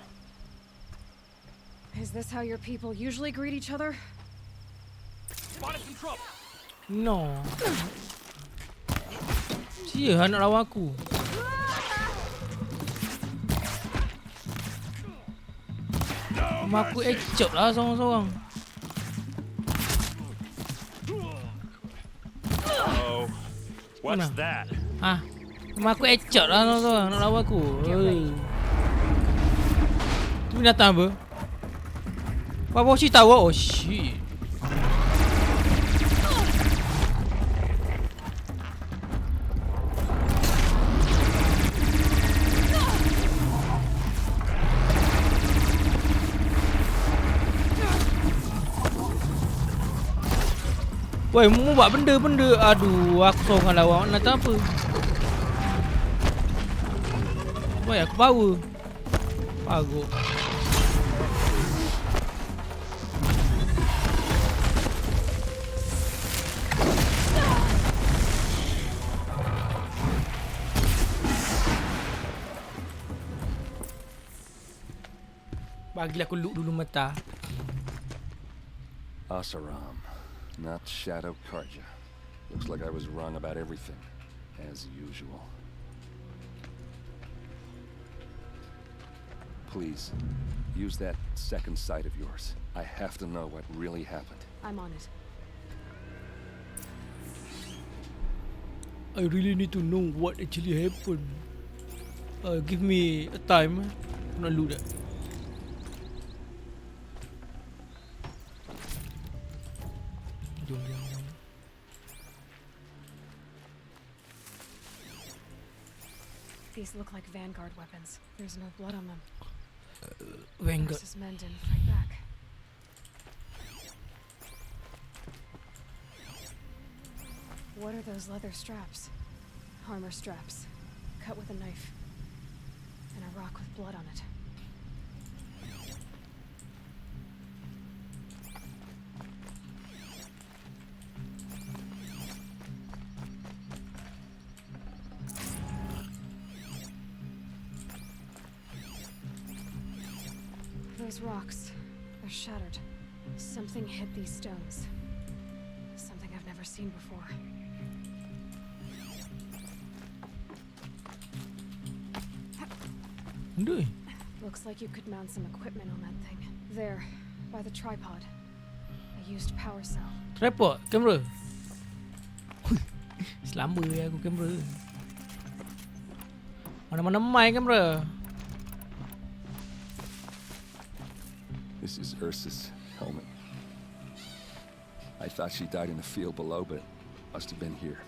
Is this how your people usually greet each other? Spotted some trouble. No. Sia nak lawan aku. Mak aku ecok lah seorang-seorang. Oh, what's Mana? that? Ah, mak aku ecok lah seorang-seorang nak lawan aku. Tu binatang apa? Apa sih tahu? Oh shit. Woi, mu buat benda-benda. Aduh, aku seorang lawan nak apa? Woi, aku power. Pagok. Bagilah aku look dulu mata. Asaram, not Shadow Karja. Looks like I was wrong about everything, as usual. Please, use that second sight of yours. I have to know what really happened. I'm on it. I really need to know what actually happened. Give me a time. Aku nak look that. Jom. These look like Vanguard weapons. There's no blood on them. Vanguard. Versus men didn't fight back. What are those leather straps? Armor straps, cut with a knife, and a rock with blood on it. Those rocks, they're shattered. Something hit these stones. Something I've never seen before. benda ni? Looks like you could mount some equipment on that thing. There, by the tripod. I used power cell. Tripod, kamera. Selama aku kamera. Mana-mana main kamera. This is Ursa's helmet. I thought she died in the field below, but must have been here.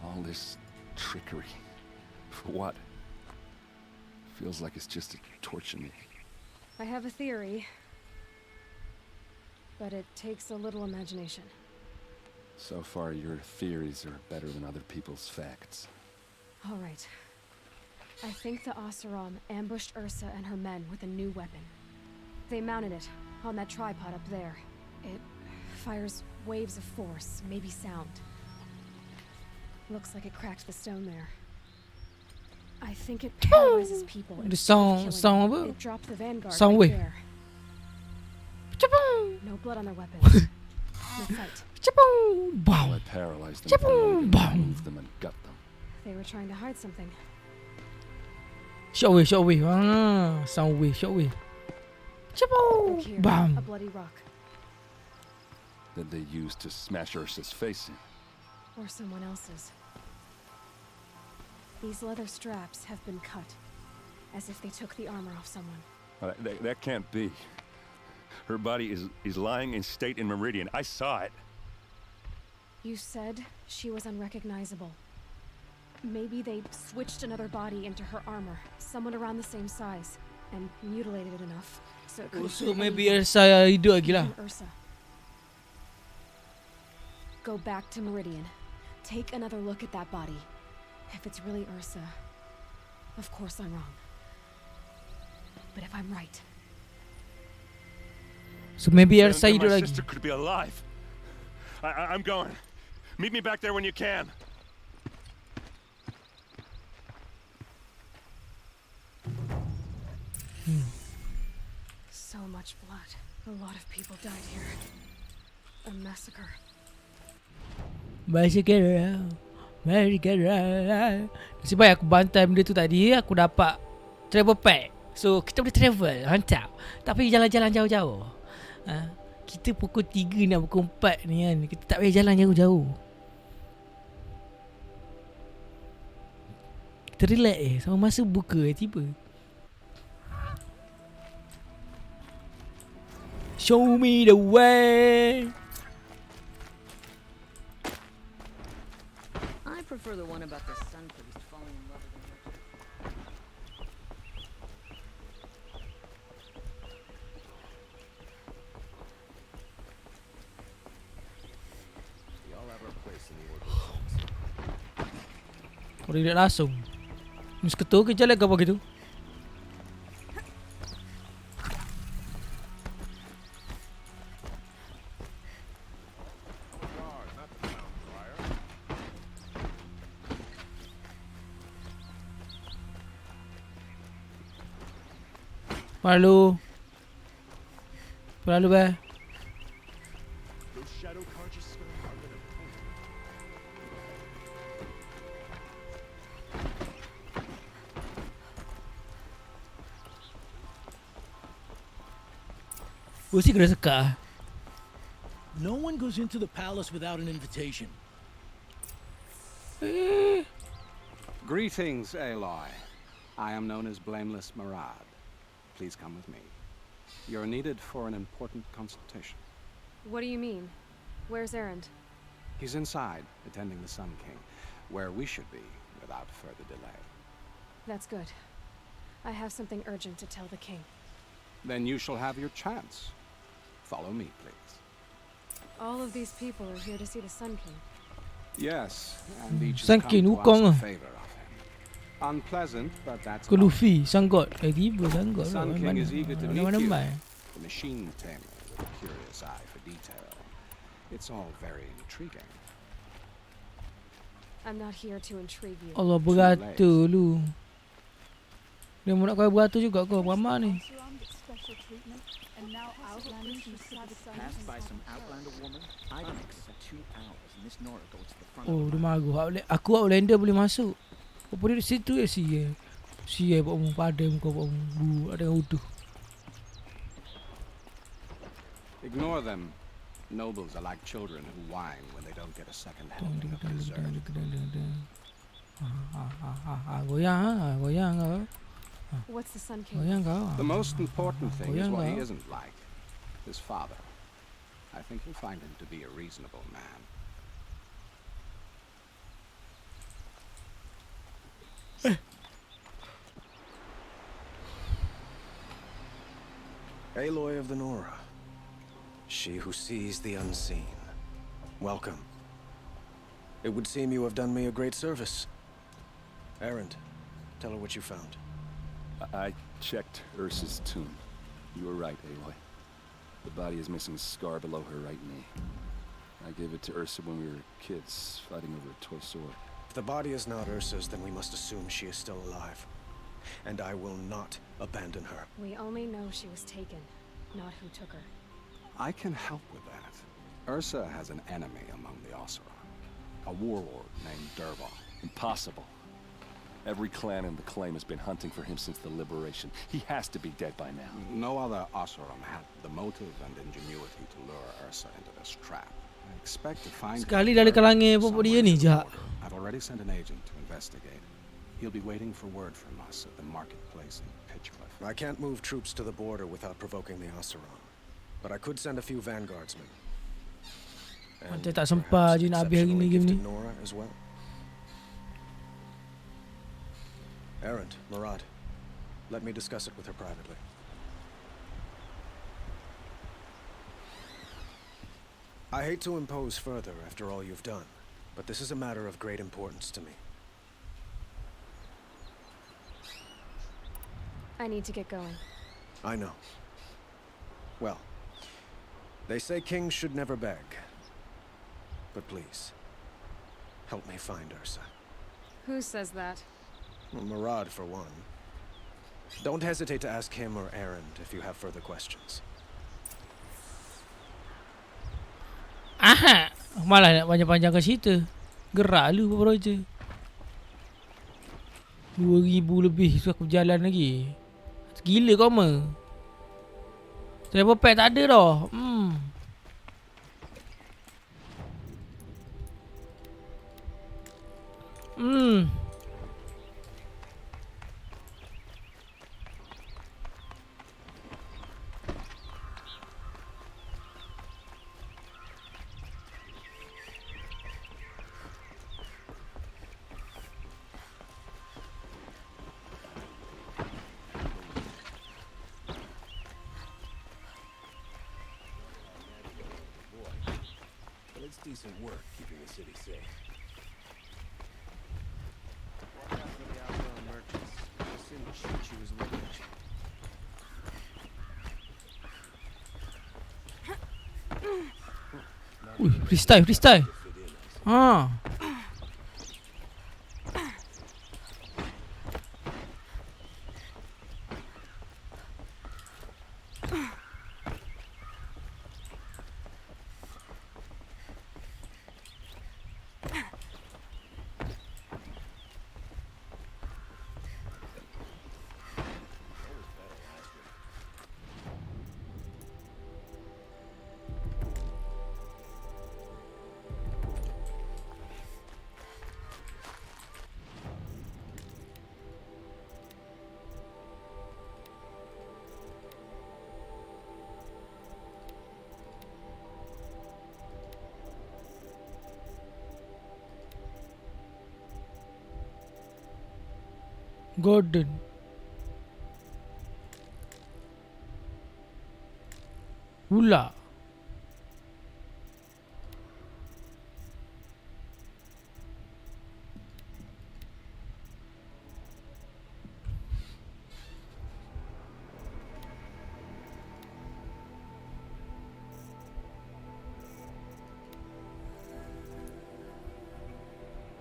All this trickery. For what? Feels like it's just to torture me. I have a theory, but it takes a little imagination. So far, your theories are better than other people's facts. All right. I think the Oseram ambushed Ursa and her men with a new weapon. They mounted it on that tripod up there. It fires waves of force, maybe sound. Looks like it cracked the stone there. I think it paralyzes people. The sound apa? It dropped the vanguard Sound right wave. there. No blood on their weapons. No fight. Well, I paralyzed them. Moved them and gut them. They were trying to hide something. Short wave. Ah, sound wave, short wave. Look here, a Bam. bloody rock. That they used to smash Ursa's face in. Or someone else's. These leather straps have been cut, as if they took the armor off someone. That can't be. Her body is lying in state in Meridian. I saw it. You said she was unrecognizable. Maybe they switched another body into her armor, someone around the same size, and mutilated it enough so it could. So maybe Ursa hidup lagi lah. Ursa. Go back to Meridian. Take another look at that body. If it's really Ursa, of course I'm wrong. But if I'm right, So maybe Ursa Then hidup my lagi. sister could be alive. I'm going. Meet me back there when you can. so much blood. A lot of people died here. A massacre. Nasib baik aku bantai benda tu tadi, aku dapat travel pack. So kita boleh travel, mantap. Tak payah jalan-jalan jauh-jauh. Kita pukul 3 nak pukul 4 ni kan. Kita tak payah jalan jauh-jauh. Kita relax sama masa buka tiba. Show me the way. I prefer the one about the sun priest falling in love with him. We all have our place in the order of things. Kau relax langsung. Mus ketua ke jalan ke apa gitu? Malu. Malu bah. Those shadow conscious are gonna pull. Mesti kena sekat. No one goes into the palace without an invitation. Greetings, Aloy. I am known as Blameless Marad. Please come with me. You're needed for an important consultation. What do you mean? Where's Erend? He's inside, attending the Sun King, where we should be without further delay. That's good. I have something urgent to tell the king. Then you shall have your chance. Follow me, please. All of these people are here to see the Sun King. Yes, and each has Sun come King, to Wukong ask ah. a favor of him. Unpleasant, but that's Ke not. Luffy, Sanggot. Tiba Sanggot. The Sun King is eager to meet Mana you. mai. The machine tamer with a curious eye for detail. It's all very intriguing. I'm not here to intrigue you. Allah beratur lu. Dia mau nak kau beratur juga kau ramah ni. Passed by some outlander woman. I can accept 2 hours and this Nora go to the front. Oh, dia marah. Aku Outlander boleh masuk. Kau boleh di situ ya sih. Siai buat mu pada muka buat mu. Ada yang utuh. Ignore them. Nobles are like children who whine when they don't get a second helping of dessert. Goyang kau. What's the Sun Goyang King? kau. The most important thing is what he Goyang kau. isn't like. His father. I think you'll find him to be a reasonable man. Aloy of the Nora. She who sees the unseen. Welcome. It would seem you have done me a great service. Erend, tell her what you found. I checked Ursa's tomb. You were right, Aloy. The body is missing a scar below her right knee. I gave it to Ursa when we were kids, fighting over a toy sword. If the body is not Ursa's, then we must assume she is still alive. And I will not abandon her. We only know she was taken, not who took her. I can help with that. Ursa has an enemy among the Oseram. A warlord named Dervahl. Impossible. Every clan in the claim has been hunting for him since the liberation. He has to be dead by now. No other Oseram had the motive and ingenuity to lure Ursa into this trap. I expect to find Sekali dari kalangan pokok dia ni jahat. I've already sent an agent to investigate. He'll be waiting for word from us at the marketplace in Pitchcliff. I can't move troops to the border without provoking the Oseram. But I could send a few vanguardsmen. And Macam tak sempat je nak habis hari ni game ni. Nora as well. Erend, Murad, let me discuss it with her privately. I hate to impose further after all you've done, but this is a matter of great importance to me. I need to get going. I know. Well, they say kings should never beg. But please, help me find Ursa. Who says that? Well, Murad, for one. Don't hesitate to ask him or Erend if you have further questions. Aha, malah nak panjang-panjangkan cerita. Gerak lu baru je. 2000 lebih sudah aku berjalan lagi. Gila kau mah. Travel pack tak ada dah. But it's decent work keeping the city safe. Watch out for the outbound merchants. They'll soon shoot you as look at you. Freestyle, freestyle. Ha. Gordon. Pula.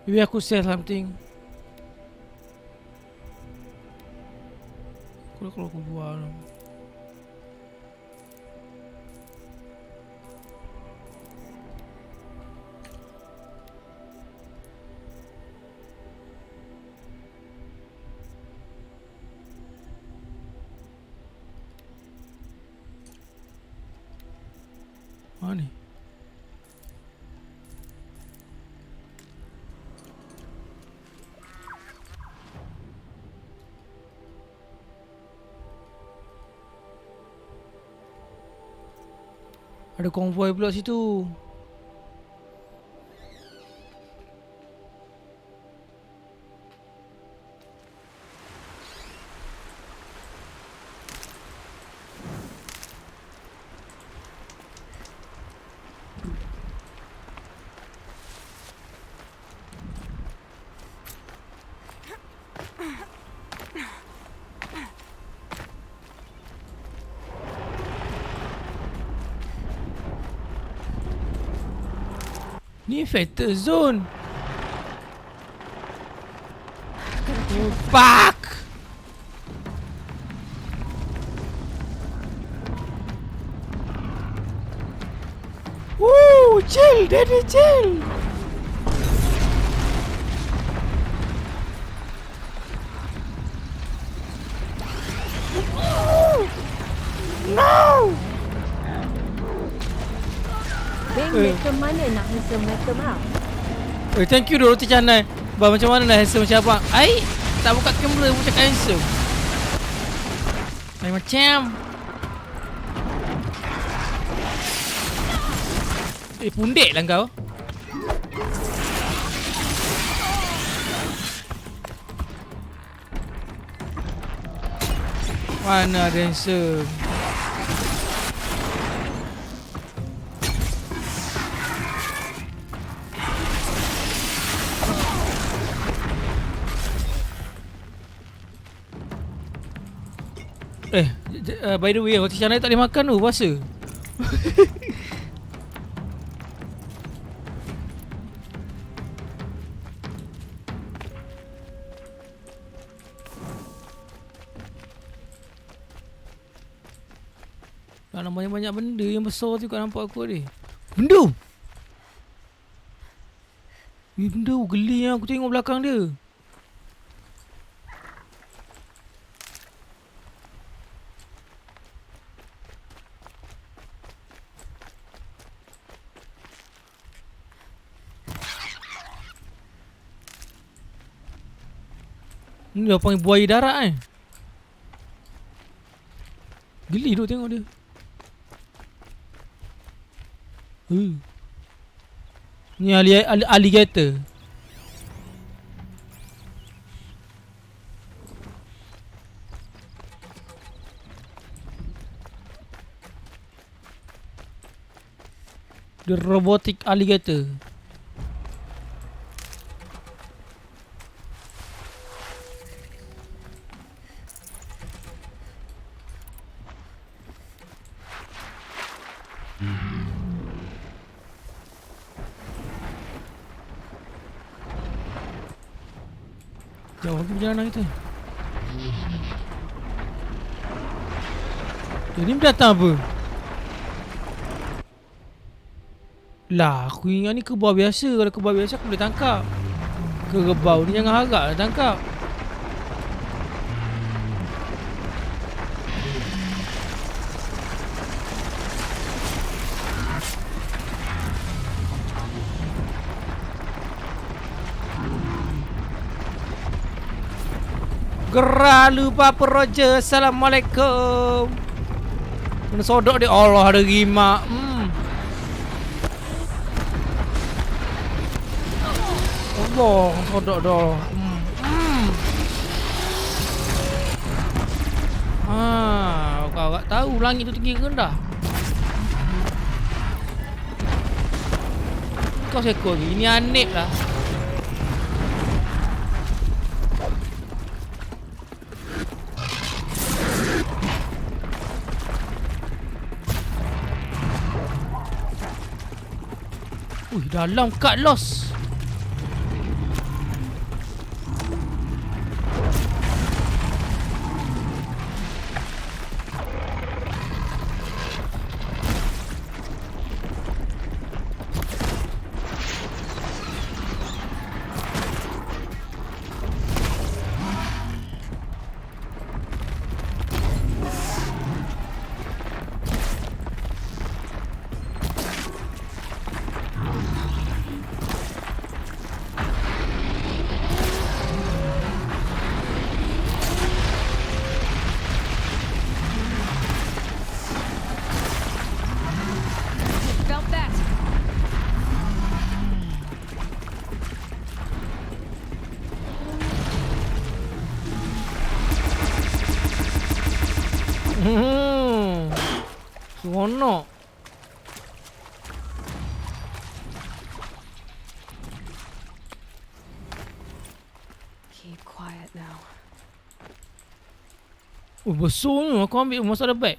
Maybe aku say something. Kalau aku jual. Mana ni? Ada konvoi pula situ. Ni infected zone. Oh, fuck. Woo, chill, daddy, chill. No. Bang, macam mana nak handsome macam up? Thank you Roti Canai. Bah, macam mana nak handsome macam abang? Ai, tak buka kamera pun cakap handsome. Lain macam. Pundek lah kau. Mana ada handsome. By the way, Roti Canai tak boleh makan tu, puasa. Dalam banyak-banyak benda yang besar tu kat nampak aku ni. Benda! Benda geli yang aku tengok belakang dia. Ni dia panggil buaya darat Geli tu tengok dia. Ni alligator. The robotic alligator. Jauh lagi perjalanan kita. Jadi datang apa? Lah, aku ingat ni kebau biasa. Kalau kebau biasa aku boleh tangkap. Kebau ni jangan harap lah tangkap. Gerah lupa Roger. Assalamualaikum. Kena sodok dia. Allah ada rimak. Allah sodok dah. Kau tak tahu langit tu tinggi ke rendah. Kau seekor lagi. Ini aneh lah. Dalam cut loss. Honok. Keep quiet now. Oh, besar ni. Aku ambil masa ada bag.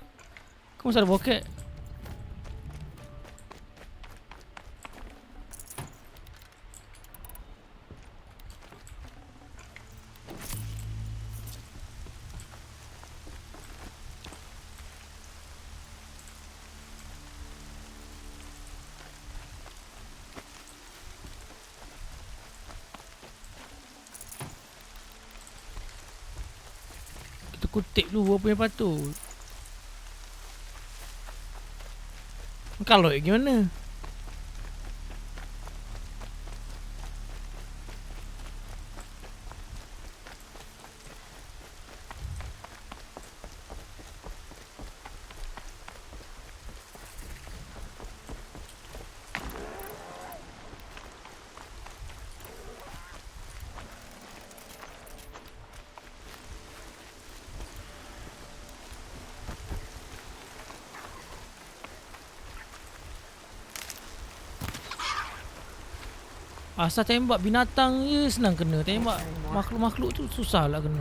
Kau masa ada poket. Kita kutip dulu apa yang patut. Kalau gimana? Asal tembak binatang je senang kena. Tembak makhluk-makhluk tu susah lah kena.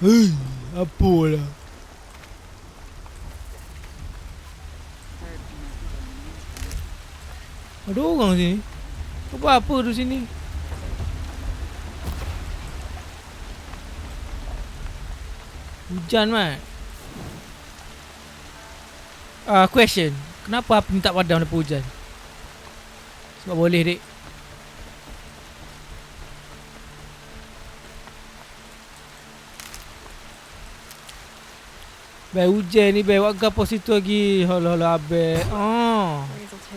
Hei, apalah. Ada orang sini. Apa tu sini? Hujan, Mat. Question. Kenapa api ni tak padam lepas hujan? Sebab boleh, Dek. Bai hujan ni, bai wak gapo situ lagi. Halah abe.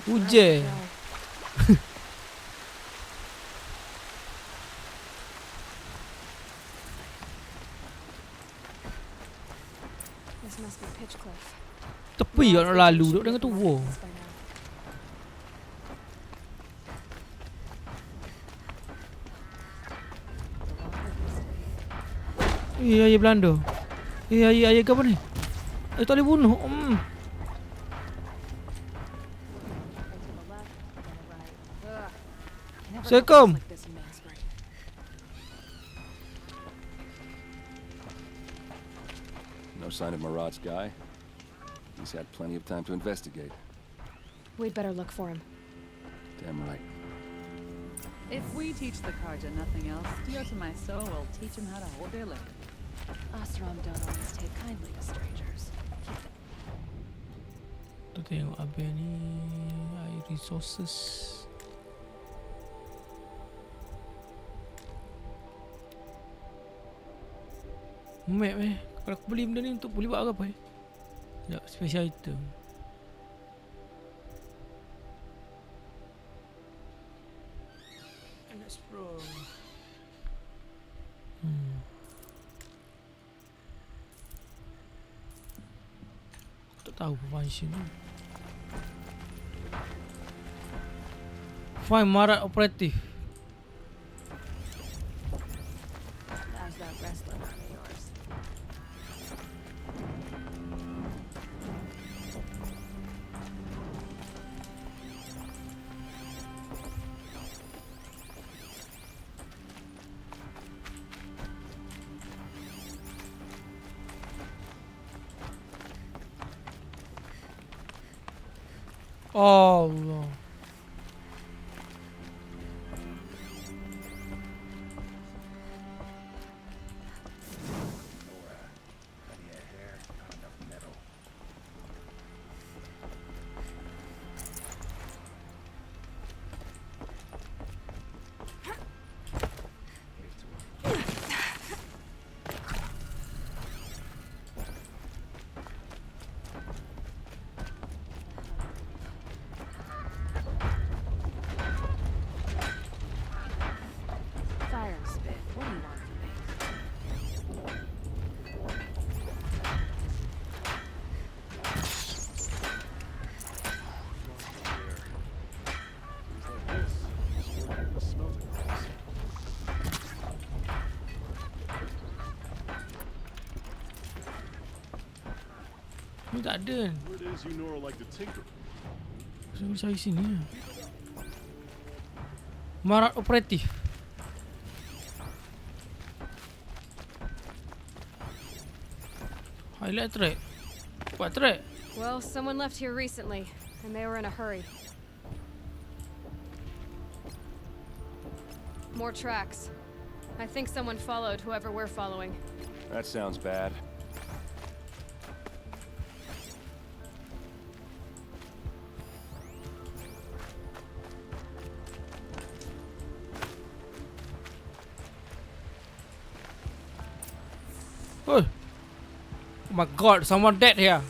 Hujan. This must be pitch cliff. Tepi nak lalu duk dengan tua. Ayah Belanda. Ayah ke apa ni? Tak boleh bunuh. Assalamualaikum. No sign of Marad's guy. He's had plenty of time to investigate. We'd better look for him. Damn right. If we teach the Karja nothing else, Dios my soul will teach him how to hold their liquor. Asram don't always take kindly to strangers. Kita tengok apa ni. Air resources. Map Kalau aku beli benda ni untuk boleh buat apa Sekejap, special item. Explore. Aku tak tahu function ni. Find Marad operative. How's that wrestling arm of yours? Allah. Ni tak ada. says you Nora like to tinker. Saya sini. Marat operatif. Highlight track. What track? Well, someone left here recently, and they were in a hurry. More tracks. I think someone followed whoever we're following. That sounds bad. Oh my god, someone dead here.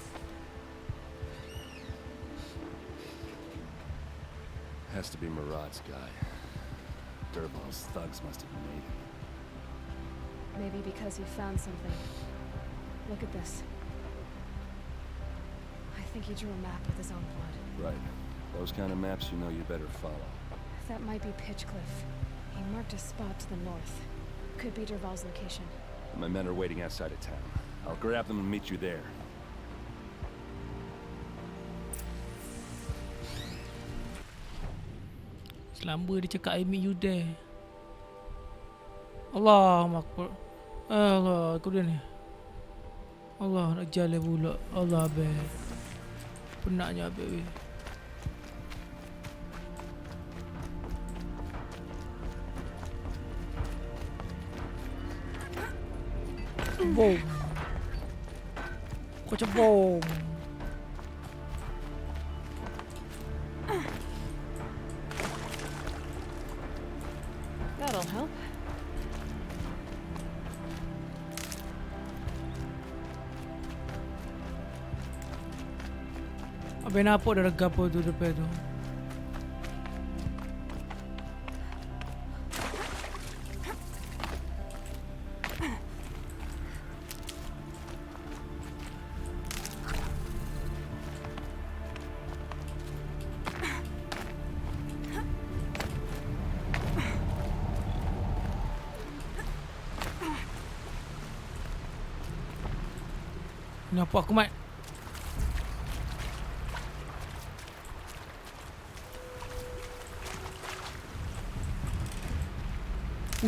Has to be Murad's guy. Durbal's thugs must have made him. Maybe because he found something. Look at this. I think he drew a map with his own blood. Right. Those kind of maps you know you better follow. That might be Pitchcliff. He marked a spot to the north. Could be Derval's location. My men are waiting outside of town. I'll grab them and meet you there. Selamba dia cakap I meet you there. Allah Akbar. Allah, aku dia ni. Allah nak jalan pula. Allah abang. Penatnya abang weh. Bom. Kau macam bom. That'll help. Abang nampak dah rega apa tu depan tu. Nampak aku mat.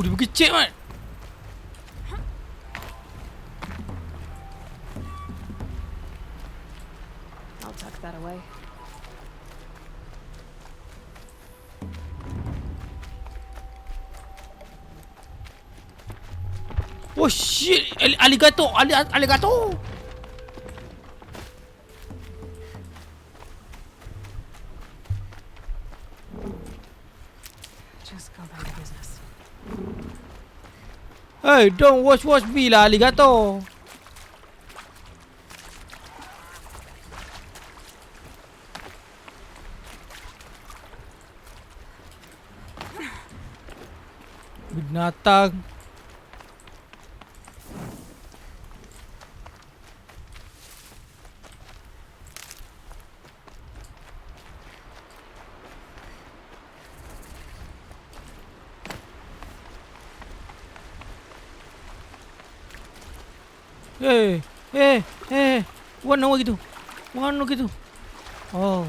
Dia pergi cek mat. I'll tuck that away. Oh shit, alligator, alligator. Just go back to business. Hey, don't watch me lah, alligator. Binatang. Warna gitu. Warna gitu. Oh.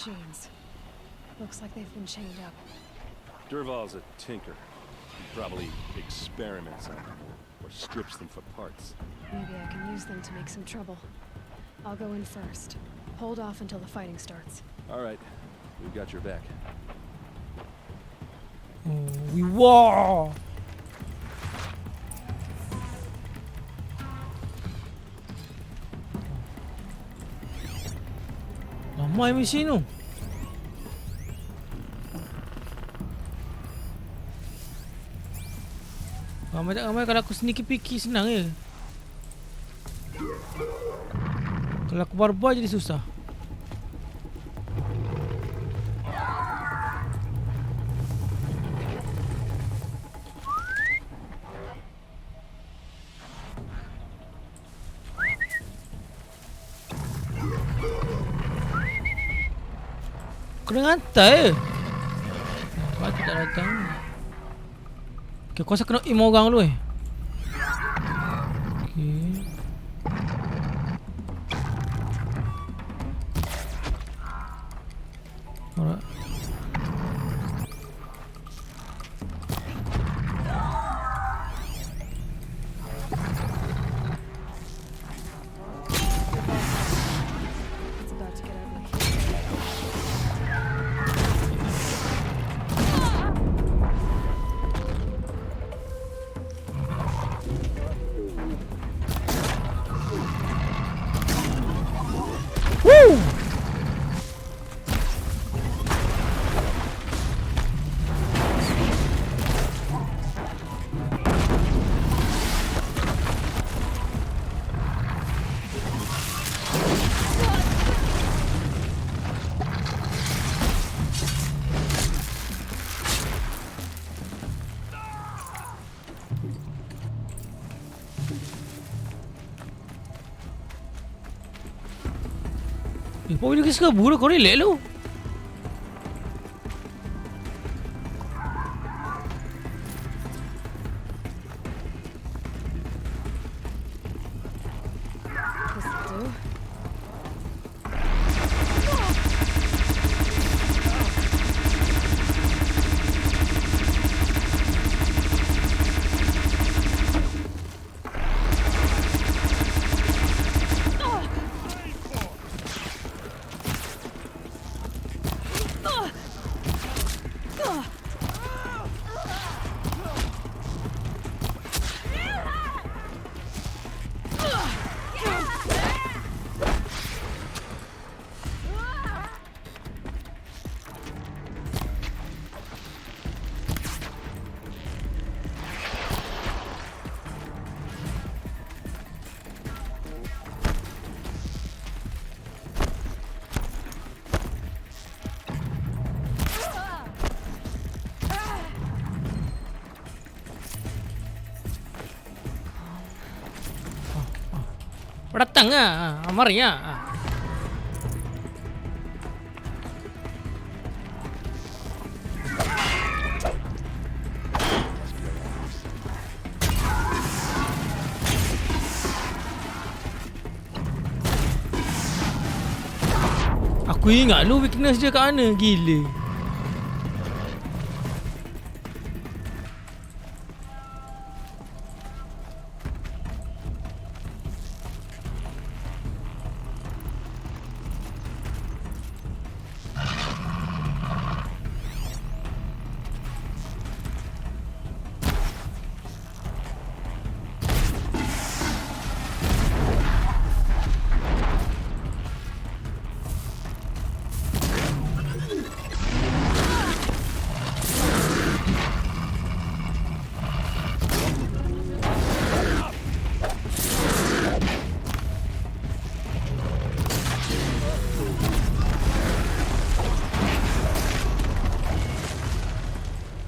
Machines. Looks like they've been chained up. Durval's a tinker. He probably experiments on them or strips them for parts. Maybe I can use them to make some trouble. I'll go in first. Hold off until the fighting starts. All right, we've got your back. We war. Ramai mesin tu. Ramai tak ramai, kalau aku sneaky picky senang je. Kalau aku barbar jadi susah. Kena hantar je. Nampak tu tak datang. Okay, aku rasa kena aim orang dulu Okay. Alright. It's about to get ugly. Woo! Kau boleh kes kabur lah, kau relax lu. This'll do. Datang lah, mari lah. Aku ingat lu weakness dia kat mana, gila.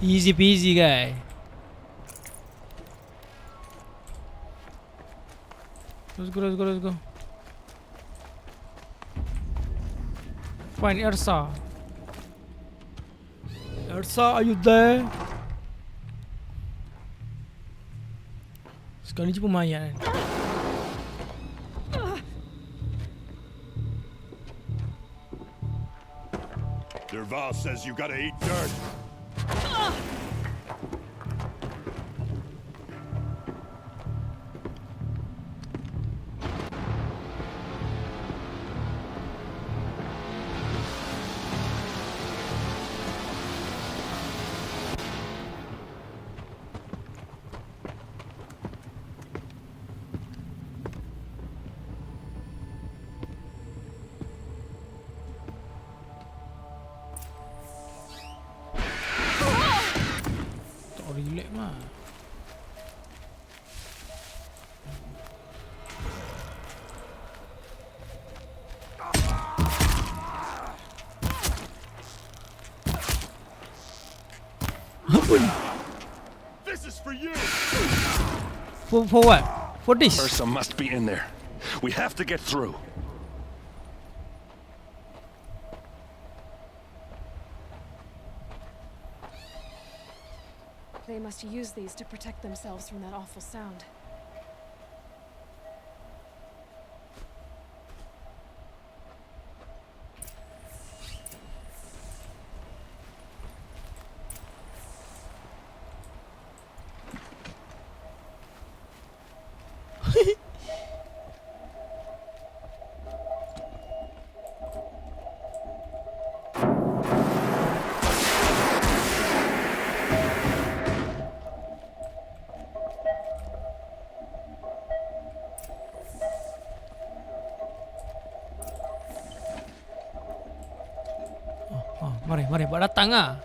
Easy peasy guy. Let's go. Find Ersa. Ersa, are you there? Sekali je pemayan. Derval says you gotta eat dirt. This is for you. For what? For this? Ursa must be in there. We have to get through. They must use these to protect themselves from that awful sound. Mari, buat datang ah.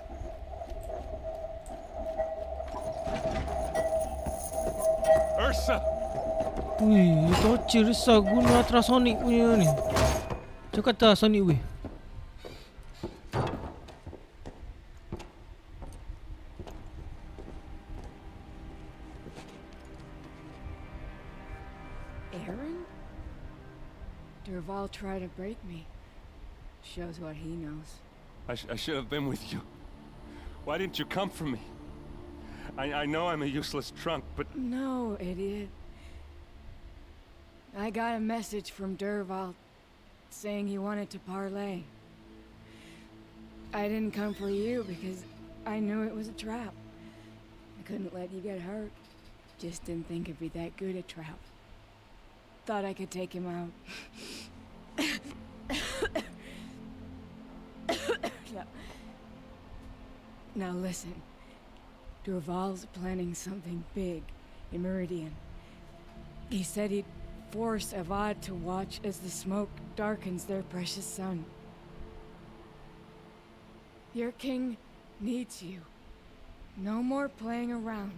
Ursa! Wih, torture risau guna ultrasonic punya ni. Cakap kata Sonic weh. Aaron? Durval tried to break me. Shows what he knows. I should have been with you. Why didn't you come for me? I know I'm a useless trunk, but... No, idiot. I got a message from Durval saying he wanted to parlay. I didn't come for you because I knew it was a trap. I couldn't let you get hurt. Just didn't think it'd be that good a trap. Thought I could take him out. Now listen. Durval's planning something big in Meridian. He said he'd force Avad to watch as the smoke darkens their precious sun. Your king needs you. No more playing around.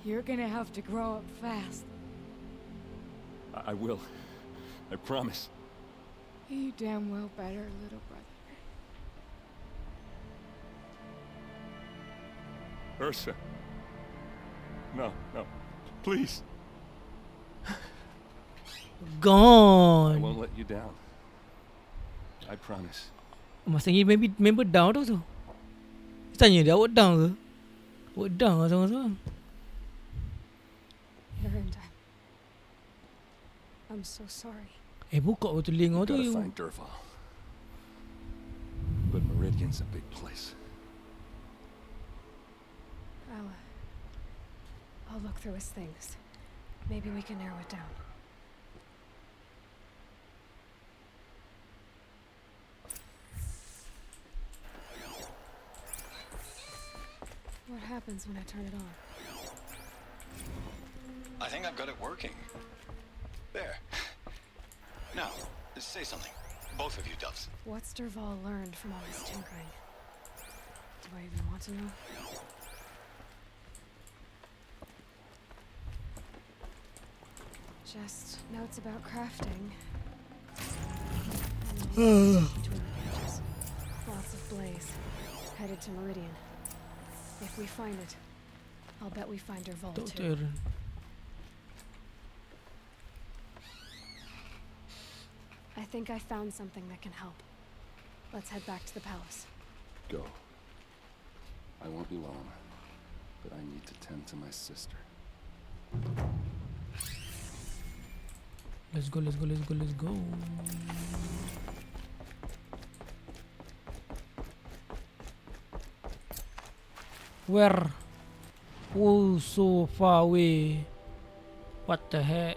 You're gonna have to grow up fast. I will. I promise. You damn well better, little brother. Ursa. No. Please. Gone. I won't let you down. I promise. Masa ni member down tu. Tanya dia awak down ke? Awak down ke sama-sama? Aaron, I'm so sorry. Buka betul link tu. Gotta find Durval. But Meridian's a big place. I'll look through his things. Maybe we can narrow it down. What happens when I turn it on? I think I've got it working. There. Now, say something. Both of you, Doves. What's Durval learned from all his tinkering? Do I even want to know? Just notes about crafting. Between the pages. Lots of blaze. Headed to Meridian. If we find it, I'll bet we find Durval too. I think I found something that can help. Let's head back to the palace. Go. I won't be long, but I need to tend to my sister. Let's go. Where? Oh, so far away. What the heck?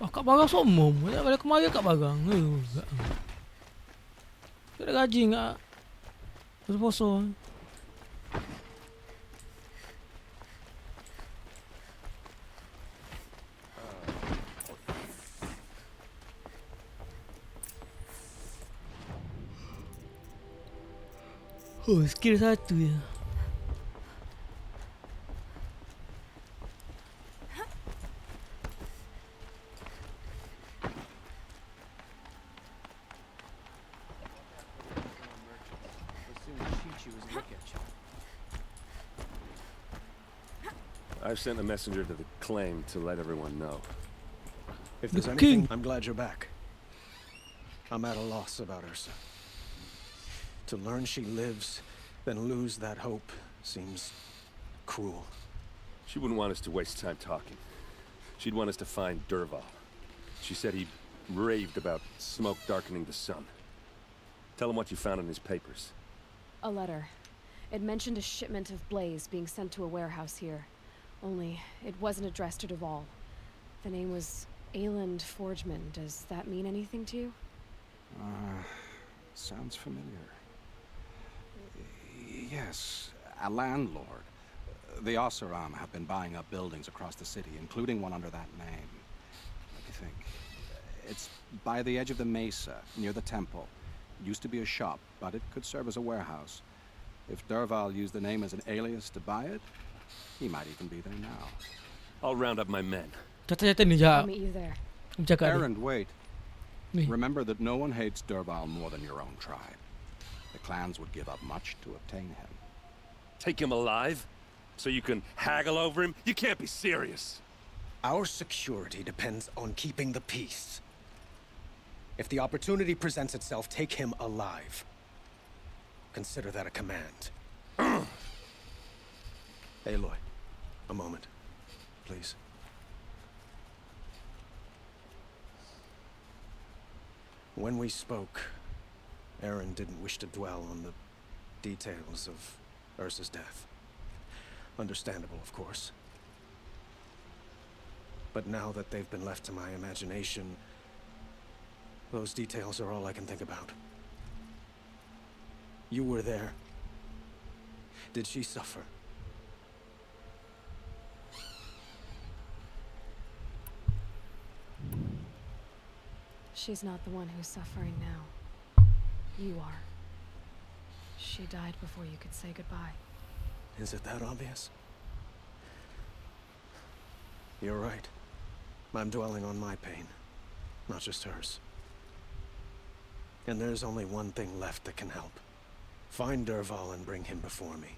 Kat barang somong. Tak balik kemari kat barang. Tak ada gaji enggak. Poso-poso. Oh, skill satu je. I've sent a messenger to the claim to let everyone know. If there's The anything, king. I'm glad you're back. I'm at a loss about Ursa. To learn she lives, then lose that hope seems cruel. She wouldn't want us to waste time talking. She'd want us to find Dervahl. She said he raved about smoke darkening the sun. Tell him what you found in his papers. A letter. It mentioned a shipment of blaze being sent to a warehouse here. Only, it wasn't addressed to Dervahl. The name was Ayland Forgeman. Does that mean anything to you? Sounds familiar. Yes, a landlord. The Oseram have been buying up buildings across the city, including one under that name. Let me think. It's by the edge of the mesa, near the temple. Used to be a shop, but it could serve as a warehouse. If Dervahl used the name as an alias to buy it, he might even be there now. I'll round up my men. Catat-catat ni I'll jap. meet you there. Cakap ni. Errand, wait. Ni. Remember that no one hates Dervahl more than your own tribe. The clans would give up much to obtain him. Take him alive? So you can haggle over him? You can't be serious. Our security depends on keeping the peace. If the opportunity presents itself, take him alive. Consider that a command. Aloy, a moment, please. When we spoke, Aaron didn't wish to dwell on the details of Ursa's death. Understandable, of course. But now that they've been left to my imagination, those details are all I can think about. You were there. Did she suffer? She's not the one who's suffering now. You are. She died before you could say goodbye. Is it that obvious? You're right. I'm dwelling on my pain, not just hers. And there's only one thing left that can help. Find Dervahl and bring him before me.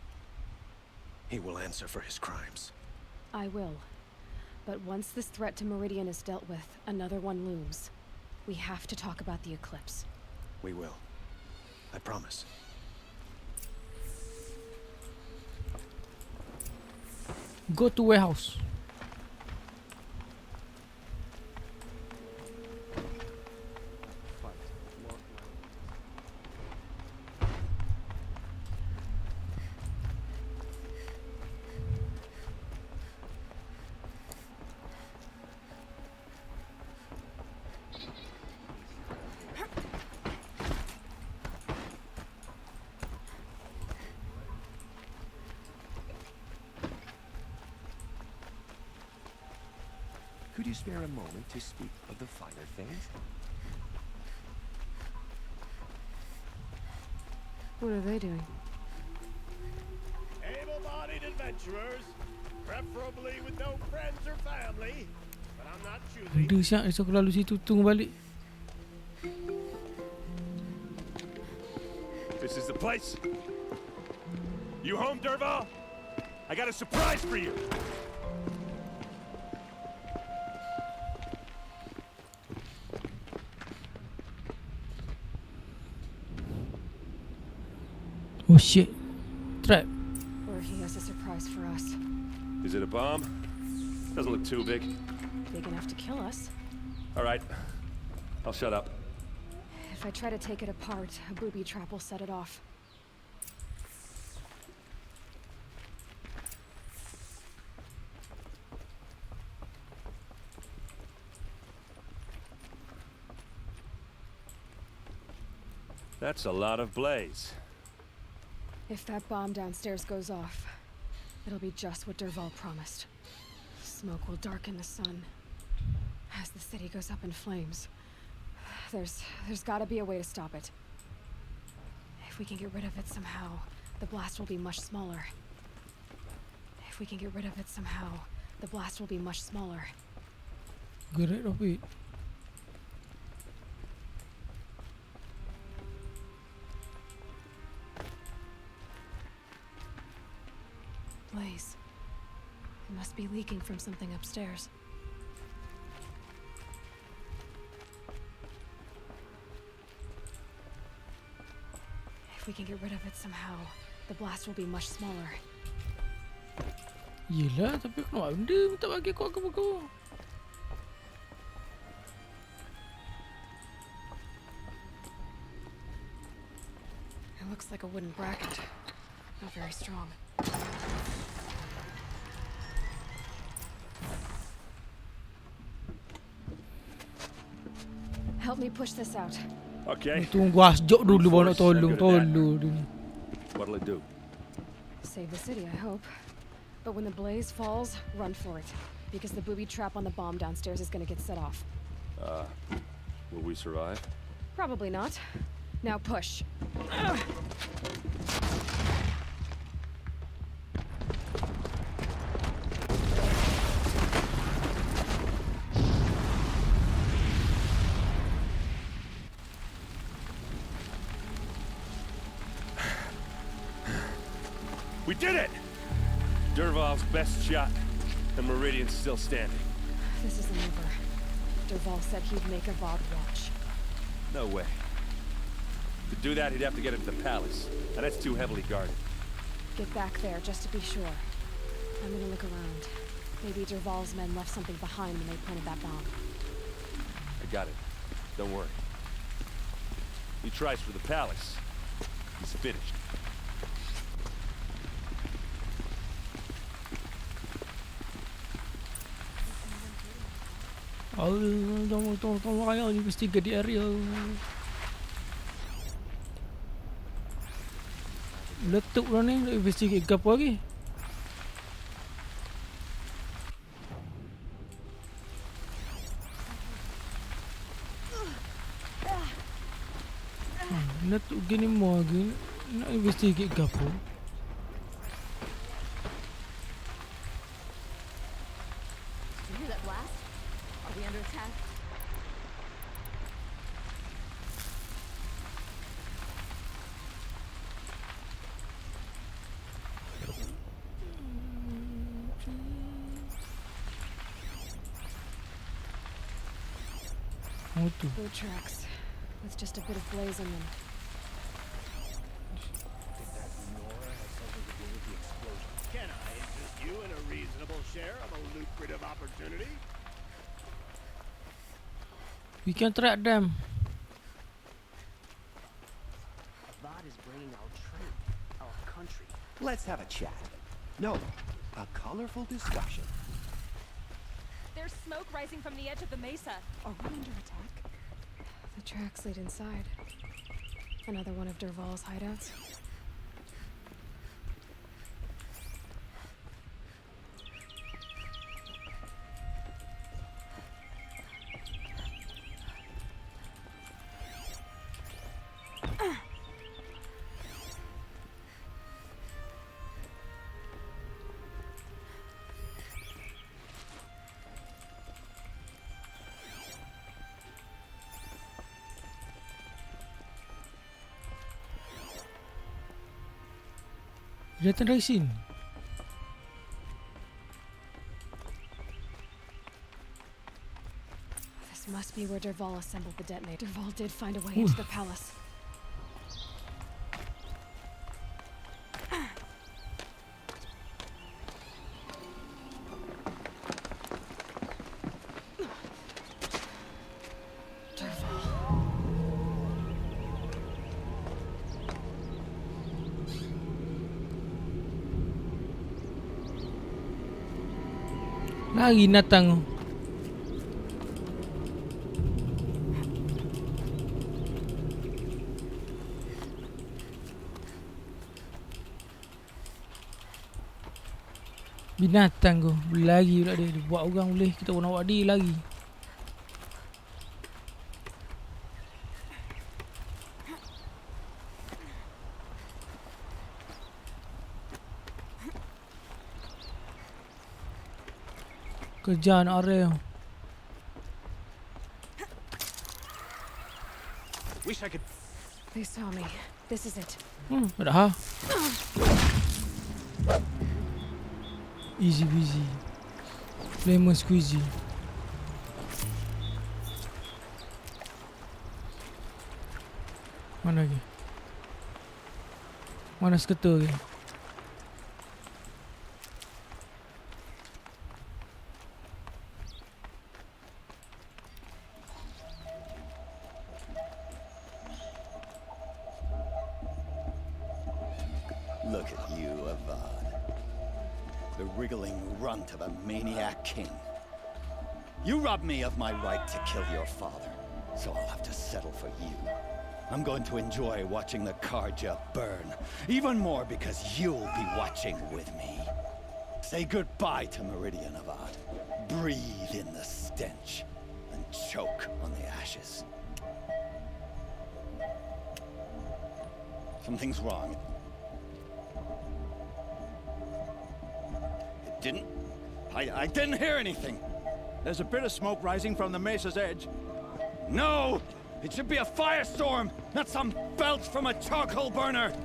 He will answer for his crimes. I will. But once this threat to Meridian is dealt with, another one looms. We have to talk about the eclipse. We will. I promise. Go to warehouse. Could you spare a moment to speak of the finer things? What are they doing? Able-bodied adventurers, preferably with no friends or family, but I'm not choosy. Benda siap, esok aku lalu situ tunggu balik. This is the place. You home, Dervahl? I got a surprise for you. Oh shit. Trap. Or he has a surprise for us. Is it a bomb? Doesn't look too big. Big enough to kill us. All right. I'll shut up. If I try to take it apart, a booby trap will set it off. That's a lot of blaze. If that bomb downstairs goes off, it'll be just what Dervahl promised. Smoke will darken the sun as the city goes up in flames. There's gotta be a way to stop it. If we can get rid of it somehow, the blast will be much smaller. If we can get rid of it somehow, the blast will be much smaller. Get rid of it. Blaze. It must be leaking from something upstairs. If we can get rid of it somehow, the blast will be much smaller. Yelah, tapi kenapa dia minta bagi aku aku. It looks like a wooden bracket. Not very strong. Help me push this out. Okay. Tunggu asjok dulu baru nak tolong dia ni. What'll it do? Save the city, I hope. But when the blaze falls, run for it. Because the booby trap on the bomb downstairs is gonna get set off. Will we survive? Probably not. Now push. We did it! Dervahl's best shot, and Meridian's still standing. This isn't over. Dervahl said he'd make Avad watch. No way. To do that, he'd have to get into the palace, and that's too heavily guarded. Get back there, just to be sure. I'm gonna look around. Maybe Dervahl's men left something behind when they planted that bomb. I got it. Don't worry. He tries for the palace. He's finished. Tolong ayah ni mesti di area. Letup lah ni, nak investigate ke apa lagi? Letup gini mau lagi, nak investigate ke apa? Boot tracks, with just a bit of blaze in them. Can I interest you in a reasonable share of a lucrative opportunity? We can track them. Avad is bringing our trade, our country. Let's have a chat. No, a colorful discussion. There's smoke rising from the edge of the mesa. Are we under attack? The tracks lead inside. Another one of Dervahl's hideouts. Datang dari sini. This must be where Dervahl assembled the detonator. Dervahl did find a way into the palace. Lagi datang. Binatang kau. Lari pula dia. Dia buat orang boleh. Kita pun nak buat dia lari. Kejar nak area. Wish I could. They saw me. This is it. Ada ha. Easy peasy. Lemon squeezy. Mana lagi? Mana skuter lagi? Look at you, Avad. The wriggling runt of a maniac king. You robbed me of my right to kill your father, so I'll have to settle for you. I'm going to enjoy watching the Karja burn, even more because you'll be watching with me. Say goodbye to Meridian, Avad. Breathe in the stench, and choke on the ashes. Something's wrong. I didn't hear anything. There's a bit of smoke rising from the mesa's edge. No! It should be a firestorm, not some belch from a charcoal burner!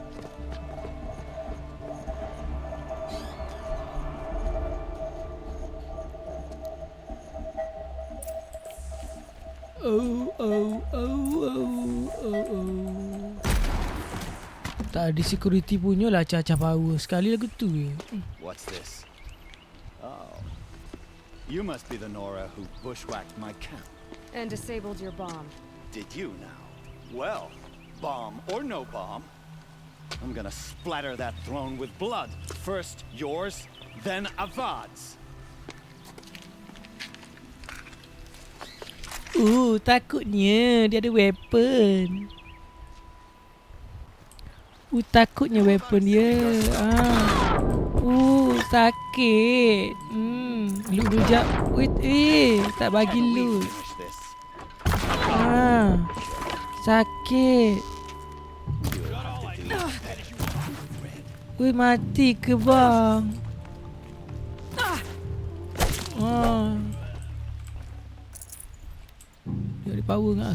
Oh. Tak ada security punya lah cacah power. Sekali lagu tu je. What's this? Oh. You must be the Nora who bushwhacked my camp. And disabled your bomb. Did you now? Well, bomb or no bomb, I'm gonna splatter that throne with blood. First yours, then Avad's. Takutnya dia ada weapon. Takutnya weapon dia. Sakit. Loot dulu jap. Wait, tak bagi loot. Sakit. Weh, mati ke bang? Dia ada power ke?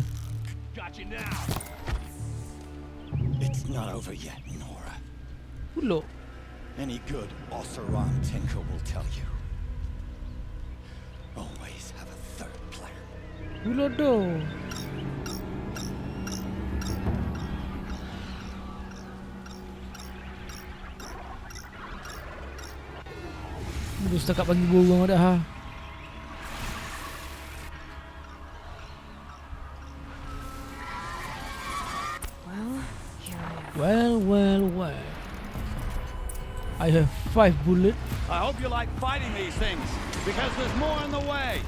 It's not over yet, Nora. Look. Any good Oseram tinker will tell you. Always have a third plan. Ulodo. Udah setakat pagi borong dah ha. Well. I have 5 bullets. I hope you like fighting these things, because there's more on the way.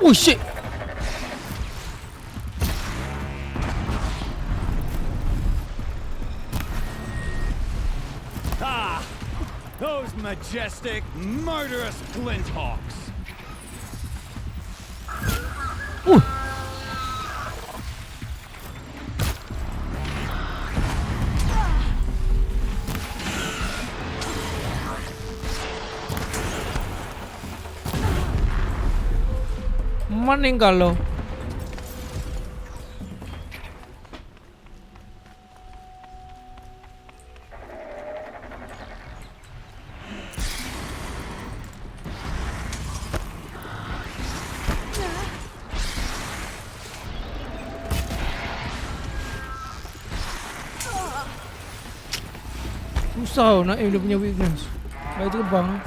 Oh shit! Those majestic, murderous flinthawks. Meninggal lo. Susah nak aim dia punya weakness. Baik terbang.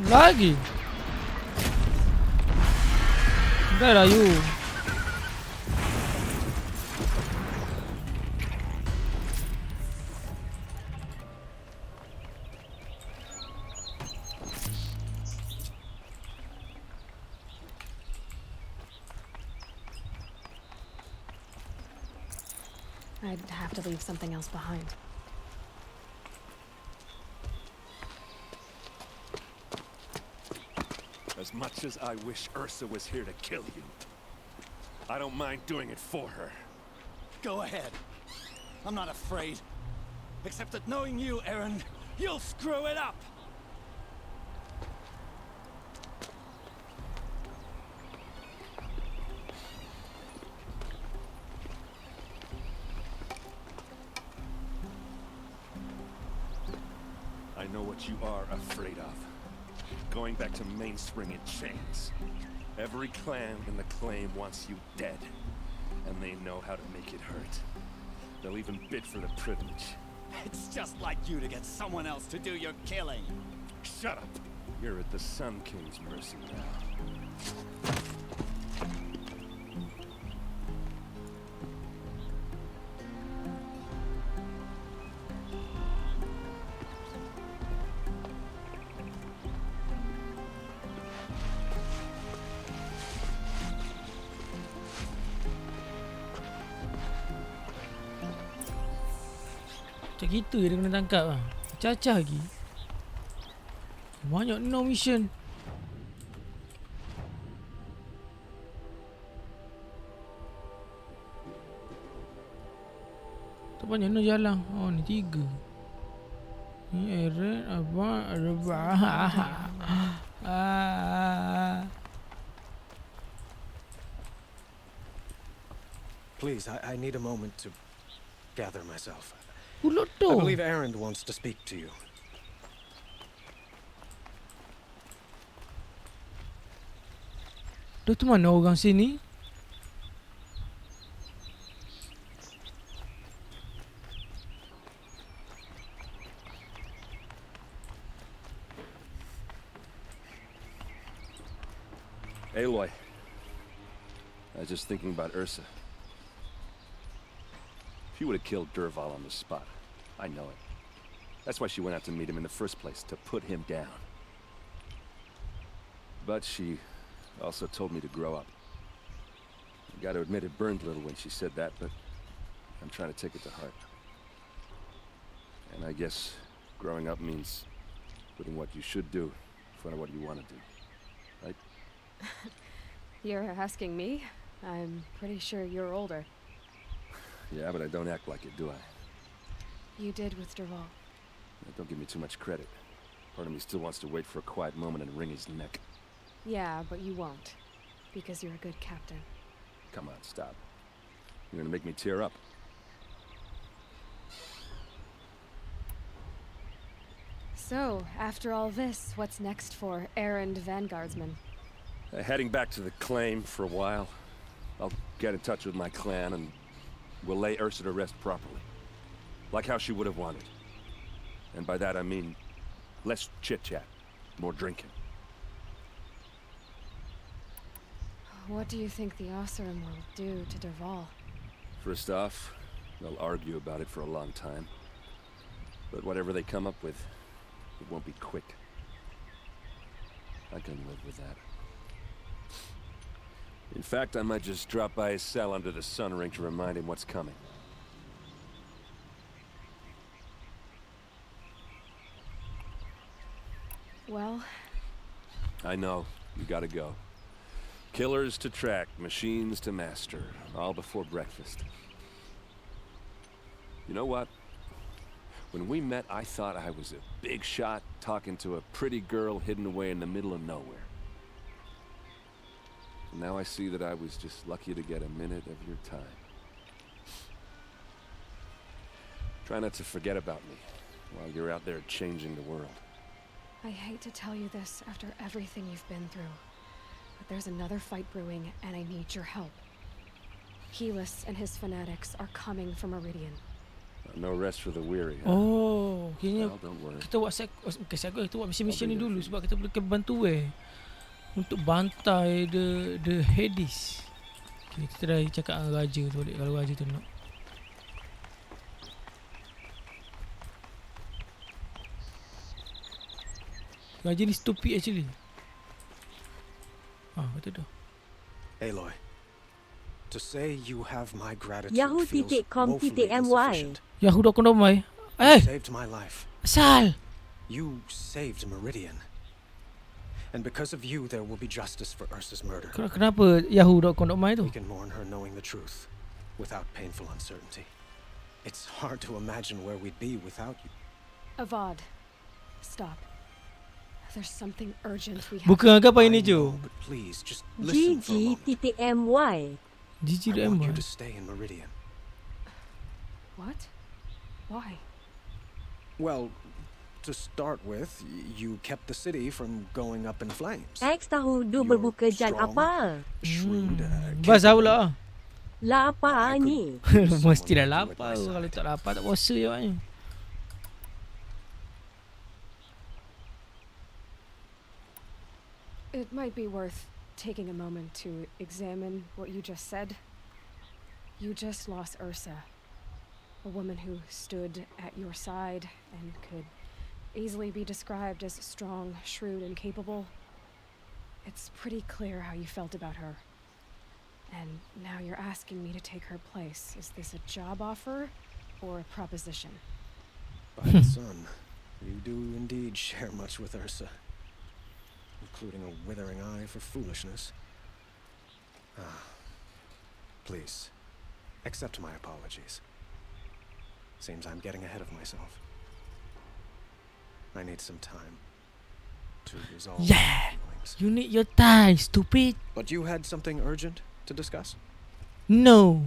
Lagi. Dah lah you. I'd have to leave something else behind. As much as I wish Ursa was here to kill you, I don't mind doing it for her. Go ahead. I'm not afraid. Except that knowing you, Aaron, you'll screw it up! I know what you are afraid of. Going back to Mainspring in chains. Every clan in the claim wants you dead. And they know how to make it hurt. They'll even bid for the privilege. It's just like you to get someone else to do your killing. Shut up! You're at the Sun King's mercy now. Macam gitu je dia kena tangkap lah. Cacah lagi. Banyak no mission. Tak banyak no jalan. Oh ni 3. Ni Aaron, Abang, Please, I need a moment to gather myself. Pulot I tu. believe Aaron wants to speak to you. Tu mana orang sini? Aloy. I was just thinking about Ursa. She would have killed Derval on the spot. I know it. That's why she went out to meet him in the first place, to put him down. But she also told me to grow up. I gotta admit it burned a little when she said that, but I'm trying to take it to heart. And I guess growing up means putting what you should do in front of what you want to do. Right? You're asking me? I'm pretty sure you're older. Yeah, but I don't act like it, do I? You did with Derval. Don't give me too much credit. Part of me still wants to wait for a quiet moment and wring his neck. Yeah, but you won't. Because you're a good captain. Come on, stop. You're gonna make me tear up. So, after all this, what's next for errand vanguardsman? Heading back to the claim for a while. I'll get in touch with my clan and we'll lay Ursa to rest properly. Like how she would have wanted. And by that I mean less chit-chat, more drinking. What do you think the Oseram will do to Derval? First off, they'll argue about it for a long time. But whatever they come up with, it won't be quick. I can live with that. In fact, I might just drop by his cell under the sun ring to remind him what's coming. Well? I know. You gotta go. Killers to track, machines to master. All before breakfast. You know what? When we met, I thought I was a big shot talking to a pretty girl hidden away in the middle of nowhere. Now I see that I was just lucky to get a minute of your time. Try not to forget about me while you're out there changing the world. I hate to tell you this after everything you've been through, but there's another fight brewing and I need your help. Helis and his fanatics are coming for Meridian. No rest for the weary, huh? Oh, kayaknya Well, don't worry. kita buat kita buat mission ni dulu sebab kita perlu bantu untuk bantai the Hades. Okay, kita dah cakap dengan raja tu balik kalau raja tu nak. Raja ni stupid actually. Betul dah. Aloy, to say you have my gratitude Yahoo.com.my feels woefully insufficient. Yahoo.com. You saved my life. Asal. You saved Meridian. And because of you, there will be justice for Ursa's murder. Kenapa Yahoo.com.my tu? We can mourn her knowing the truth, without painful uncertainty. It's hard to imagine where we'd be without you. Avad, stop. There's something urgent we have. Bukan apa ini Jo? But please, just listen for a GG.my moment. I want you GG.my. to stay in Meridian. What? Why? Well, to start with, you kept the city from going up in flames. X tahu du berbuka jan apa? Shrewd, Bahasa pula. Lapar ni. Mesti dah lapar. Kalau tak lapar tak puasa je maknanya. It might be worth taking a moment to examine what you just said. You just lost Ursa, a woman who stood at your side and could easily be described as strong, shrewd, and capable. It's pretty clear how you felt about her. And now you're asking me to take her place. Is this a job offer or a proposition? By the sun, you do indeed share much with Ursa, including a withering eye for foolishness. Please, accept my apologies. Seems I'm getting ahead of myself. I need some time to resolve my feelings. You need your time, stupid. But you had something urgent to discuss? No.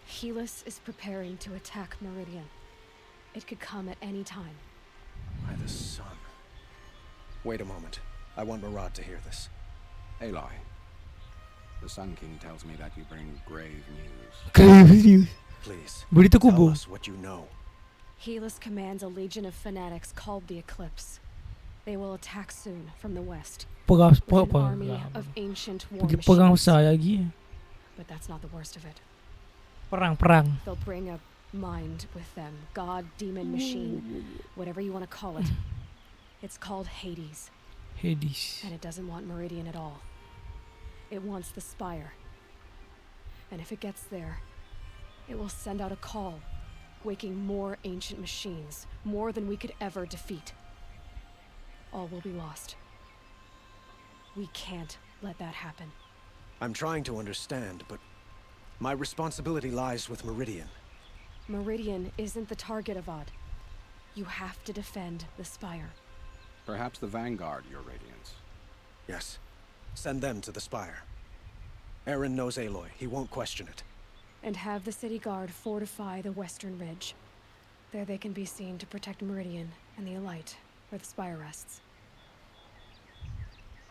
Helis is preparing to attack Meridian. It could come at any time. By the sun. Wait a moment. I want Murad to hear this. Aloy, the Sun King tells me that you bring grave news. Grave news. Please, Berita tell kubur. us what you know. Helis commands a legion of fanatics called the Eclipse. They will attack soon from the west. With an army of ancient war Pergi perang machines. besar lagi. But that's not the worst of it. Perang. They'll bring a mind with them. God, demon, machine. Whatever you want to call it. It's called Hades. Hades. And it doesn't want Meridian at all. It wants the Spire. And if it gets there, it will send out a call, waking more ancient machines, more than we could ever defeat. All will be lost. We can't let that happen. I'm trying to understand, but my responsibility lies with Meridian. Meridian isn't the target, Avad. You have to defend the Spire. Perhaps the Vanguard, Your Radiance. Yes. Send them to the Spire. Aaron knows Aloy. He won't question it. And have the city guard fortify the western ridge. There they can be seen to protect Meridian and the Elite, where the Spire rests.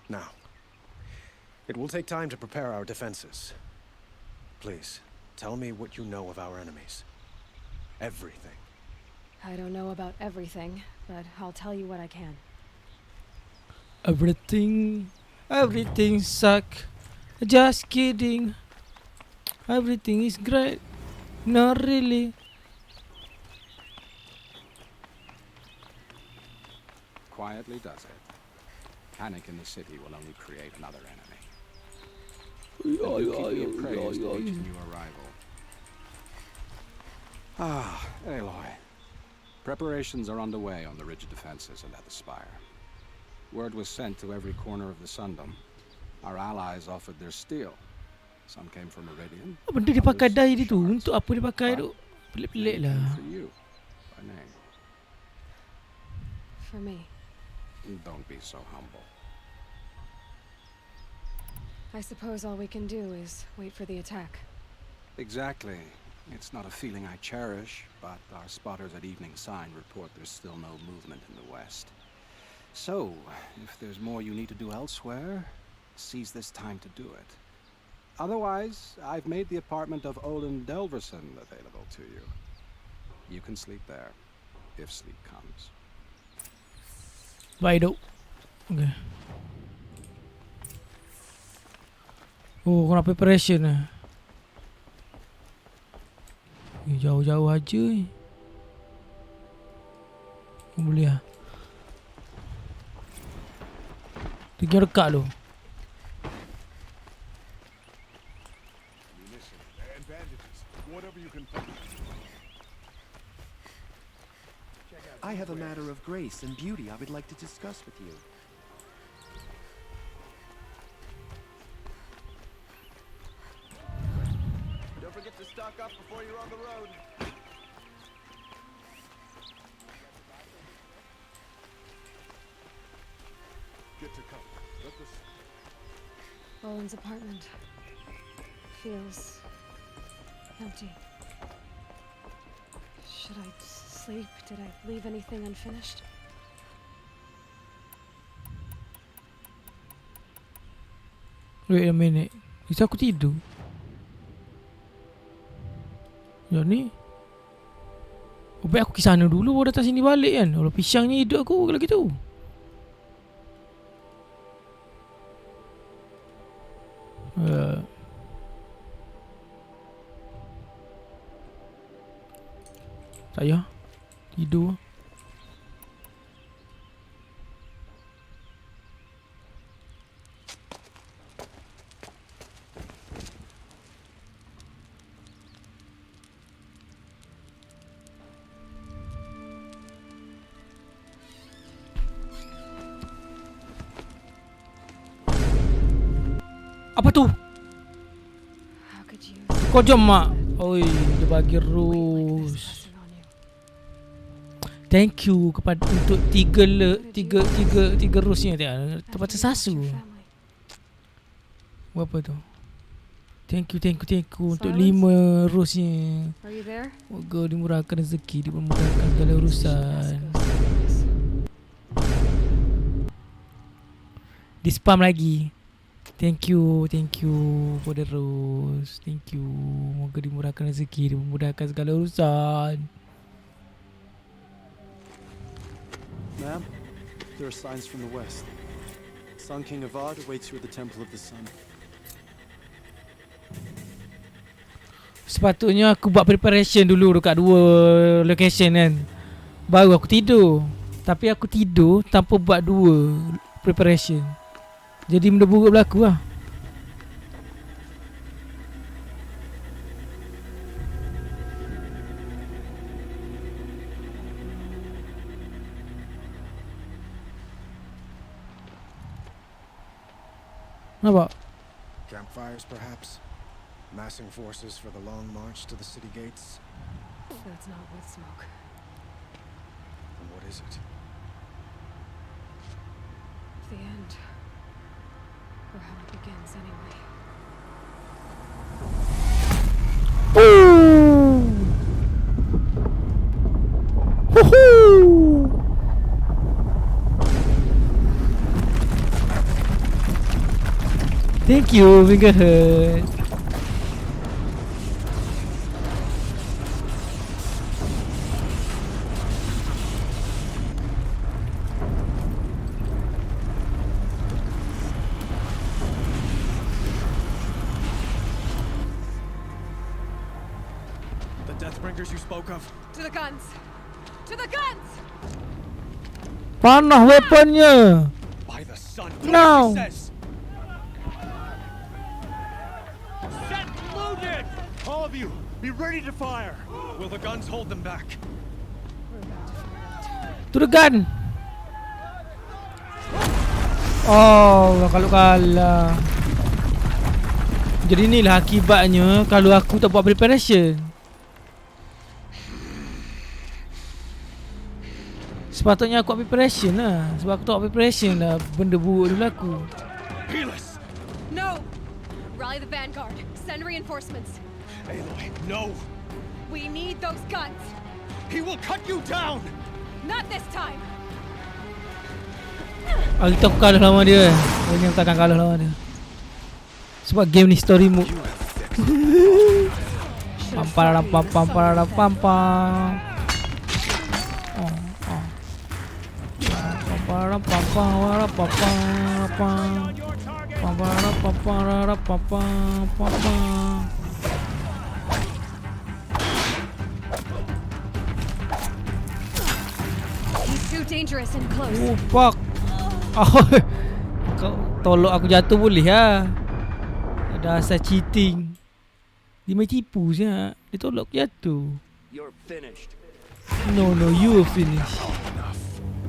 Now, it will take time to prepare our defenses. Please, tell me what you know of our enemies. Everything. I don't know about everything, but I'll tell you what I can. Everything suck. Just kidding. Everything is great. Not really. Quietly does it. Panic in the city will only create another enemy. And do keep me appraised of each new arrival. Aloy. Preparations are underway on the ridge defenses and at the Spire. Word was sent to every corner of the Sundom. Our allies offered their steel. Some came from Meridian. Apa benda dia pakai dye dia tu? Untuk apa dia pakai tu? Pelik-pelik lah. For you, by name. For me. Don't be so humble. I suppose all we can do is wait for the attack. Exactly. It's not a feeling I cherish, but our spotters at Evening Sign report there's still no movement in the west. So, if there's more you need to do elsewhere, seize this time to do it. Otherwise, I've made the apartment of Olin Delverson available to you. You can sleep there, if sleep comes. Baik dok. Okay. Oh, kena preparation lah. Jauh-jauh aja ni. Boleh lah. Tinggal dekat tu. I have a matter of grace and beauty I would like to discuss with you. Don't forget to stock up before you're on the road. Get to cover. Let this... Owen's apartment feels empty. Should I sleep? Did I leave anything unfinished? Wait a minute. Bisa aku tidur? Yang ni? Oh, baik aku pergi sana dulu baru datang sini balik kan. Kalau pisang ni hidup aku kalau gitu. Tak payah. Tidur. Apa tu? Kau jom mak. Oi, dia bagi rose. Thank you kepada untuk tiga rose ni tengok. Tempat tersasu. Berapa tu? Thank you untuk 5 rose ni. Moga dimurahkan rezeki, dimudahkan segala urusan. Di spam lagi. Thank you for the rose. Thank you. Moga dimurahkan rezeki, dimudahkan segala urusan. Ma'am, there are signs from the west. Sun King Avad awaits you at the Temple of the Sun. Sepatutnya aku buat preparation dulu dekat 2 location kan. Baru aku tidur. Tapi aku tidur tanpa buat 2 preparation. Jadi benda buruk berlaku lah. Nampak? Campfires, perhaps? Massing forces for the long march to the city gates? That's not with smoke. And what is it? The end. Or how it begins, anyway. Ooh! Woohoo! Thank you, finger hurt. You spoke of. To the guns! To the guns! Panah weaponnya. By the sun. No. Set loaded. All of you, be ready to fire. Will the guns hold them back? To the gun. Oh, kalau kalah. Jadi inilah akibatnya kalau aku tak buat preparation. Sepatutnya aku buat preparation lah. Sebab aku tak buat preparation lah, benda buruk dia berlaku. No! Rally the vanguard. Send reinforcements. Aloy, no! We need those guns! He will cut you down! Not this time! Kita aku kalah lawan dia. Ini aku takkan kalah lawan dia. Sebab game ni story mode. Pam pam pam pam pam pam. Oh. Pam pam pam pam pam. He's too dangerous and close. Oh fuck. Kau tolok aku jatuh boleh lah. Ada asal cheating. Dia main tipu je. Dia tolok aku jatuh. You're finished. No, you are finished.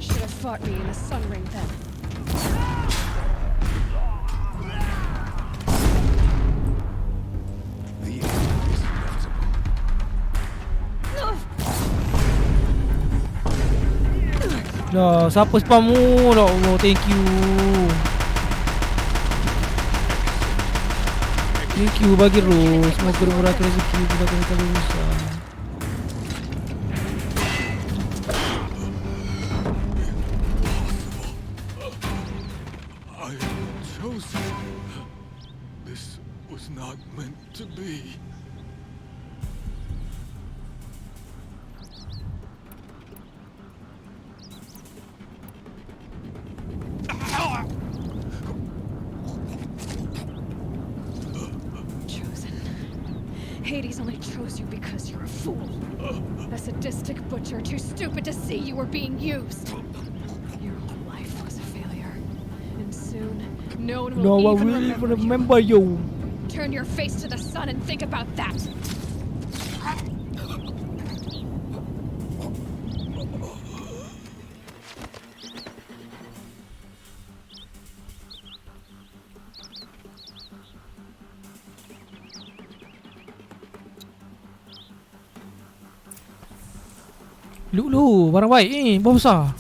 Should have fought me in the sun ring then. Dah, siapa spam mu? Ya Allah, thank you. Thank you bagi Rose. Semoga bermurah rezeki kita kena lulusan. I chose it. This was not meant to be. Hades only chose you because you're a fool. A sadistic butcher too stupid to see you were being used. Your whole life was a failure. And soon, no one will even remember you. Turn your face to the sun and think about that. Lu, barang baik ni, bawah besar.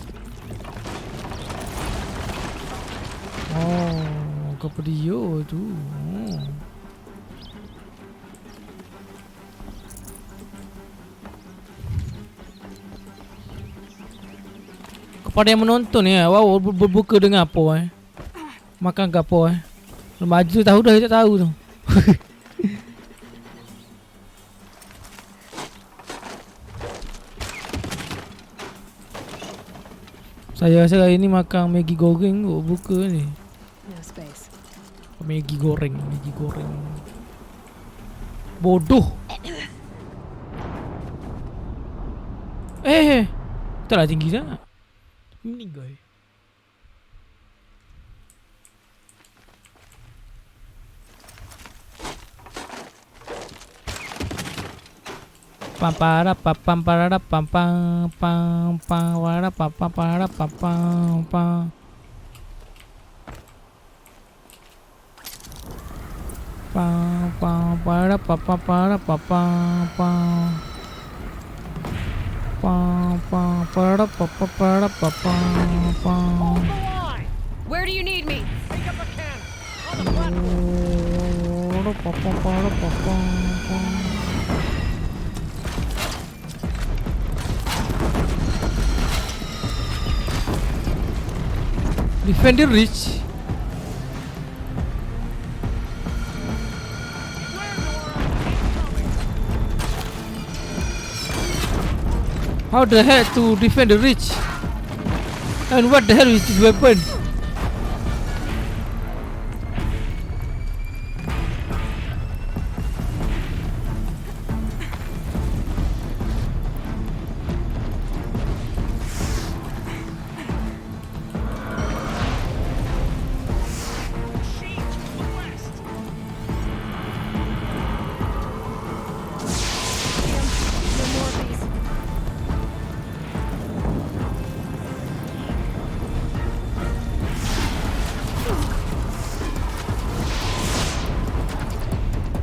Oh, kau dia tu. Kepada yang menonton ni, wow, berbuka dengan apa makan ke apa Maju tahu dah, tak tahu tu. Saya rasa hari ni makan Maggi goreng kot buka ni. No space. Maggi goreng. Bodoh. Taklah tinggi sangat. Meninggal. Pam para pam para pam pam pam pam para pam pam para pam pam pam pam pam para pam pam para pam pam pam pam para pam pam para pam pam pam. Where do you need me? Pick up a can. On the platform. Pam pam para pam pam. Defend the rich. How the hell to defend the rich? And what the hell is this weapon?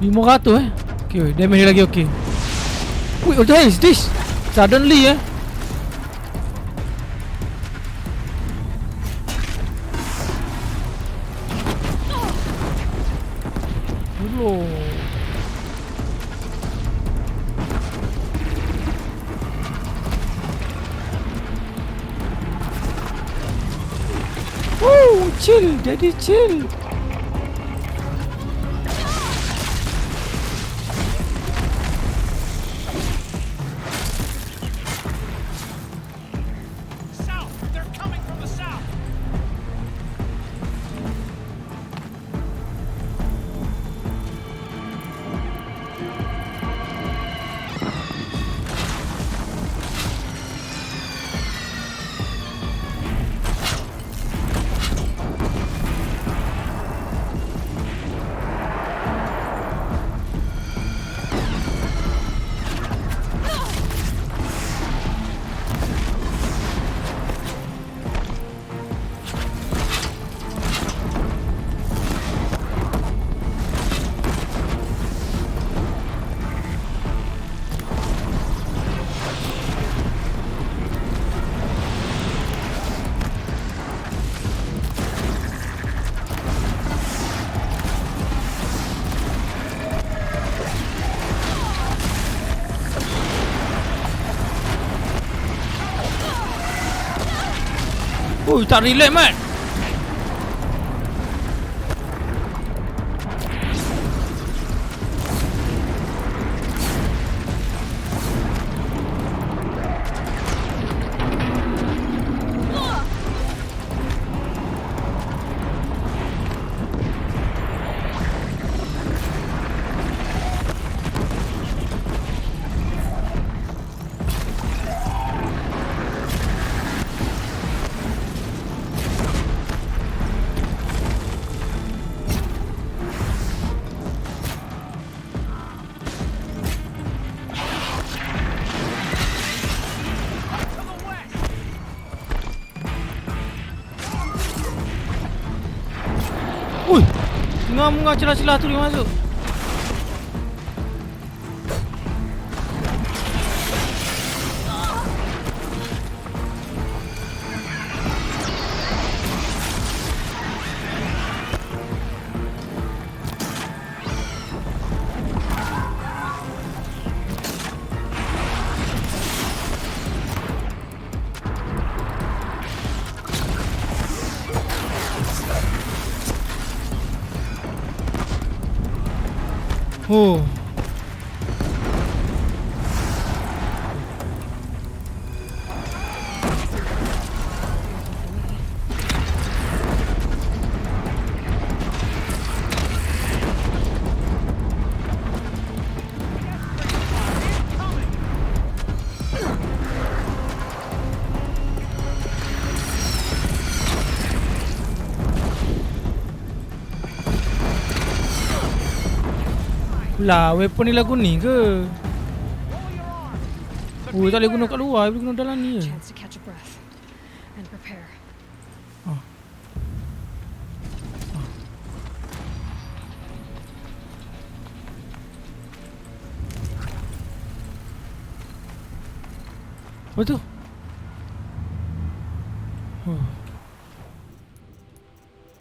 $500 Okay, damage lagi okay. Wait, what the hell is this? Suddenly Hello. Chill, daddy chill. Ui, tak relax, Mat. Ui, tengah celah-celah tu dia masuk. Oh. Lah, weapon ni lagu ni ke? Oh, tak boleh guna kat luar, boleh guna dalam ni je. Chance to catch a breath and prepare. Apa tu?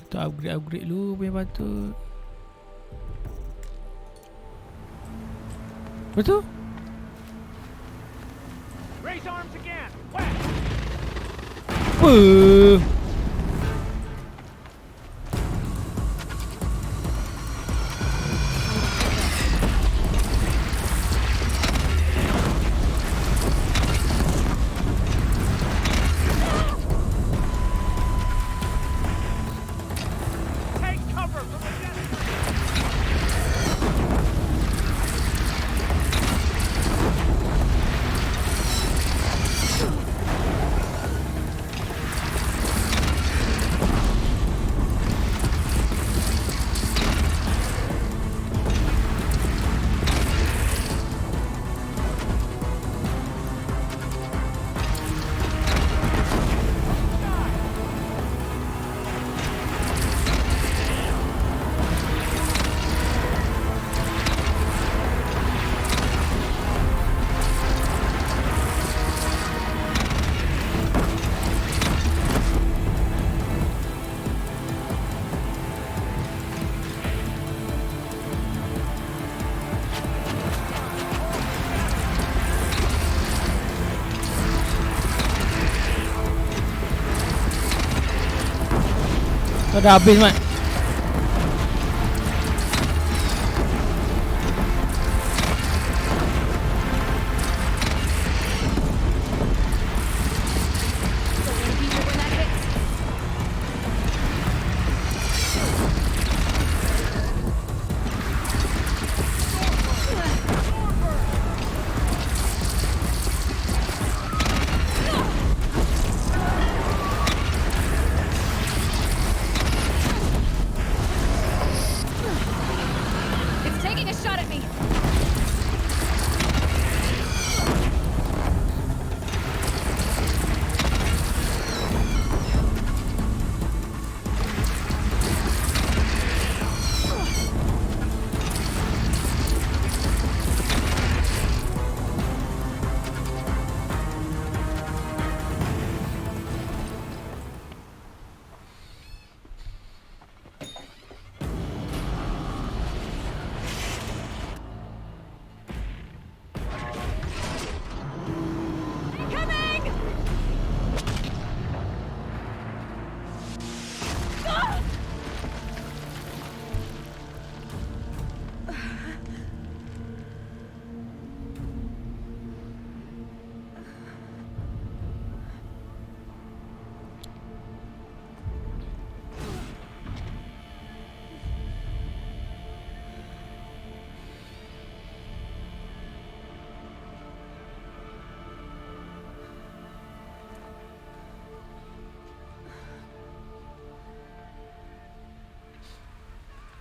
Kita upgrade dulu punya patut. Apa tu? Raise arms again. West. Apa? Take cover from the enemy. Dah habis, Mat.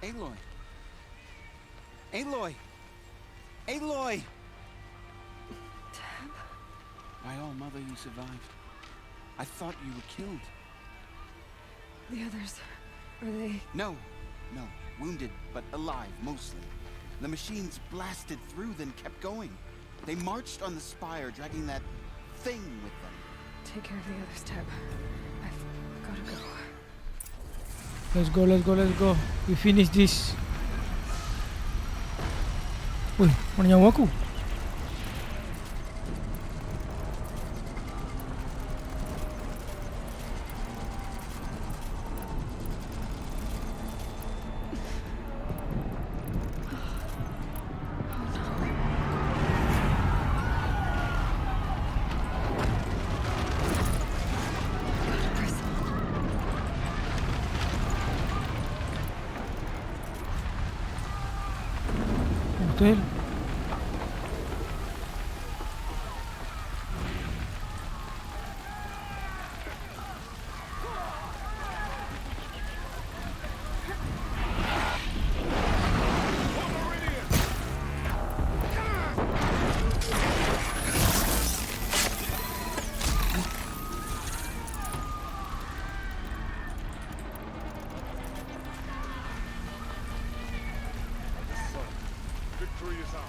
Aloy! Aloy! Aloy! By all, Mother, you survived. I thought you were killed. The others, are they... No. Wounded, but alive, mostly. The machines blasted through, then kept going. They marched on the spire, dragging that thing with them. Take care of the others, Tab. I've gotta go. Let's go. We finish this. Wih, mana nyawa aku? Betul. Victory is ours.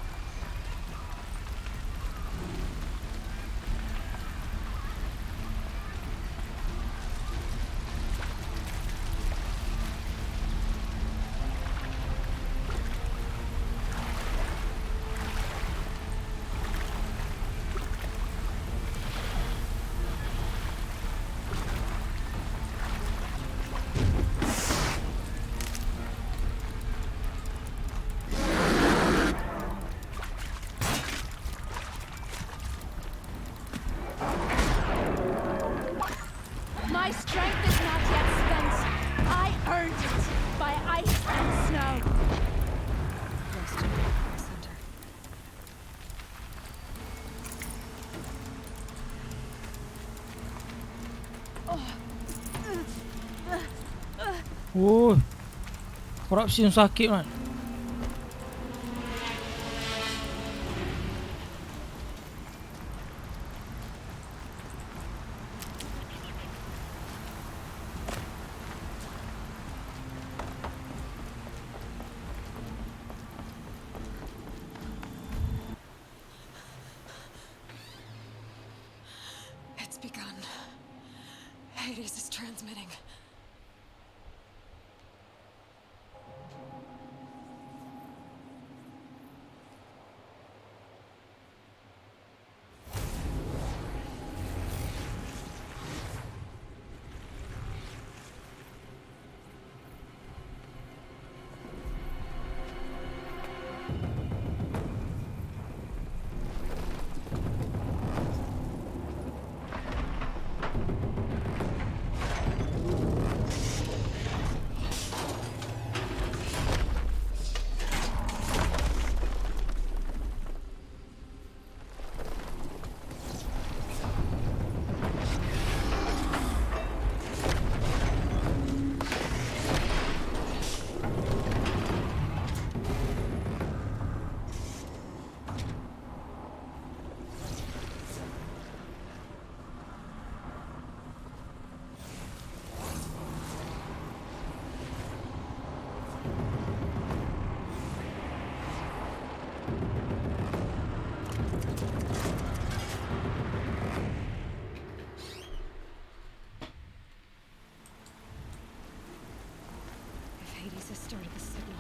My strength is not yet spent. I earned it by ice and snow. Western, center. Oh. Korupsi yang sakit man. It's begun. Hades is transmitting. Hades has started the signal.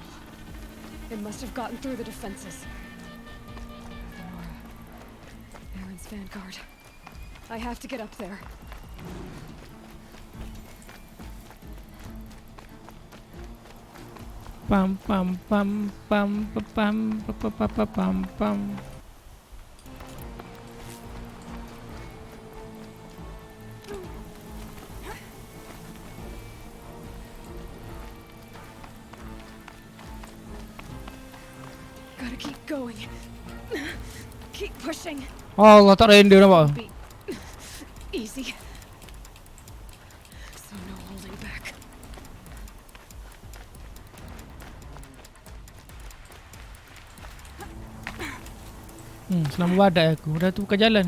It must have gotten through the defenses. Nora. Aaron's vanguard. I have to get up there. Pam pam pam pam pam pam pam pam pam. Gotta keep going. Keep pushing. Allah, tak render nampak. Be easy. So no holding back. Selama badai aku. Dah tu bukan jalan.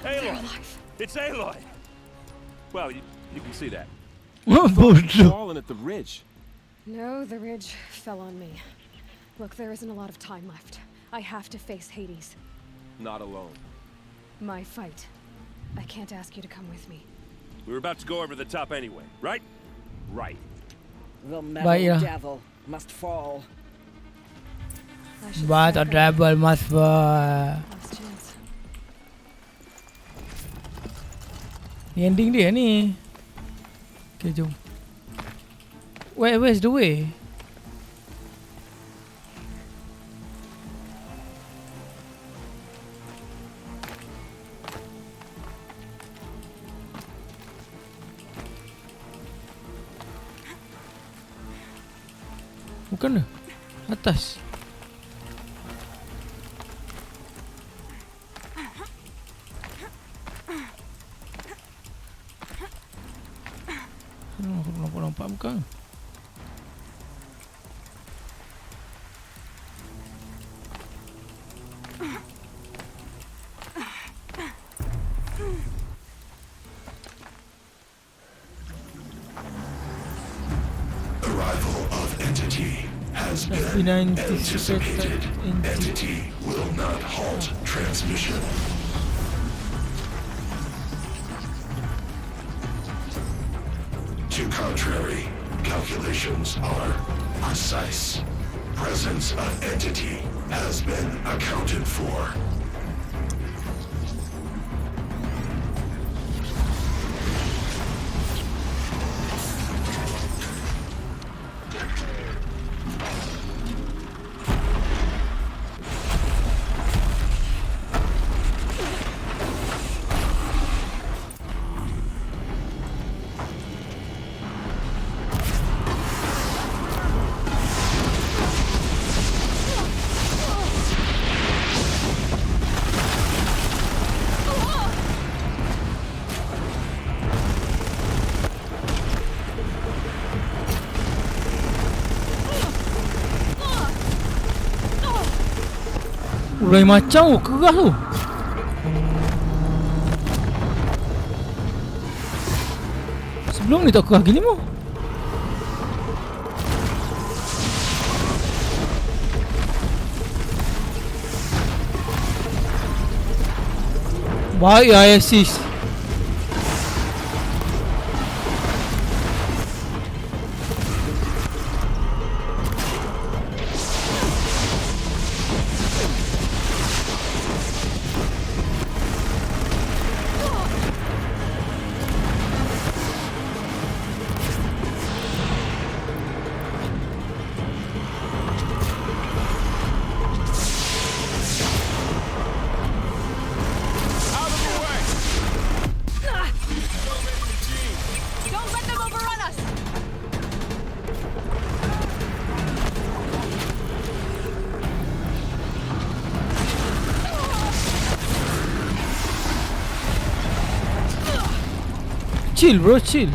Aloy! It's Aloy! Well, you can see that. Bodoh. Fallen at the ridge. No, the ridge fell on me. Look, there isn't a lot of time left. I have to face Hades. Not alone. My fight. I can't ask you to come with me. We were about to go over the top anyway, right? Right. The metal devil must fall. But the devil must fall. Last chance. Ni ending dia ni. Okay, jom. Where's the way? Bukan lah. Atas. Aku nampak bukan. Arrival of entity has been anticipated. Entity will not halt transmission. To contrary, calculations are precise. Presence of entity has been accounted for. Lain macam keras tu. Sebelum ni tak keras gini mah. Baik ya assist. Don't let them overrun us! Chill bro, chill.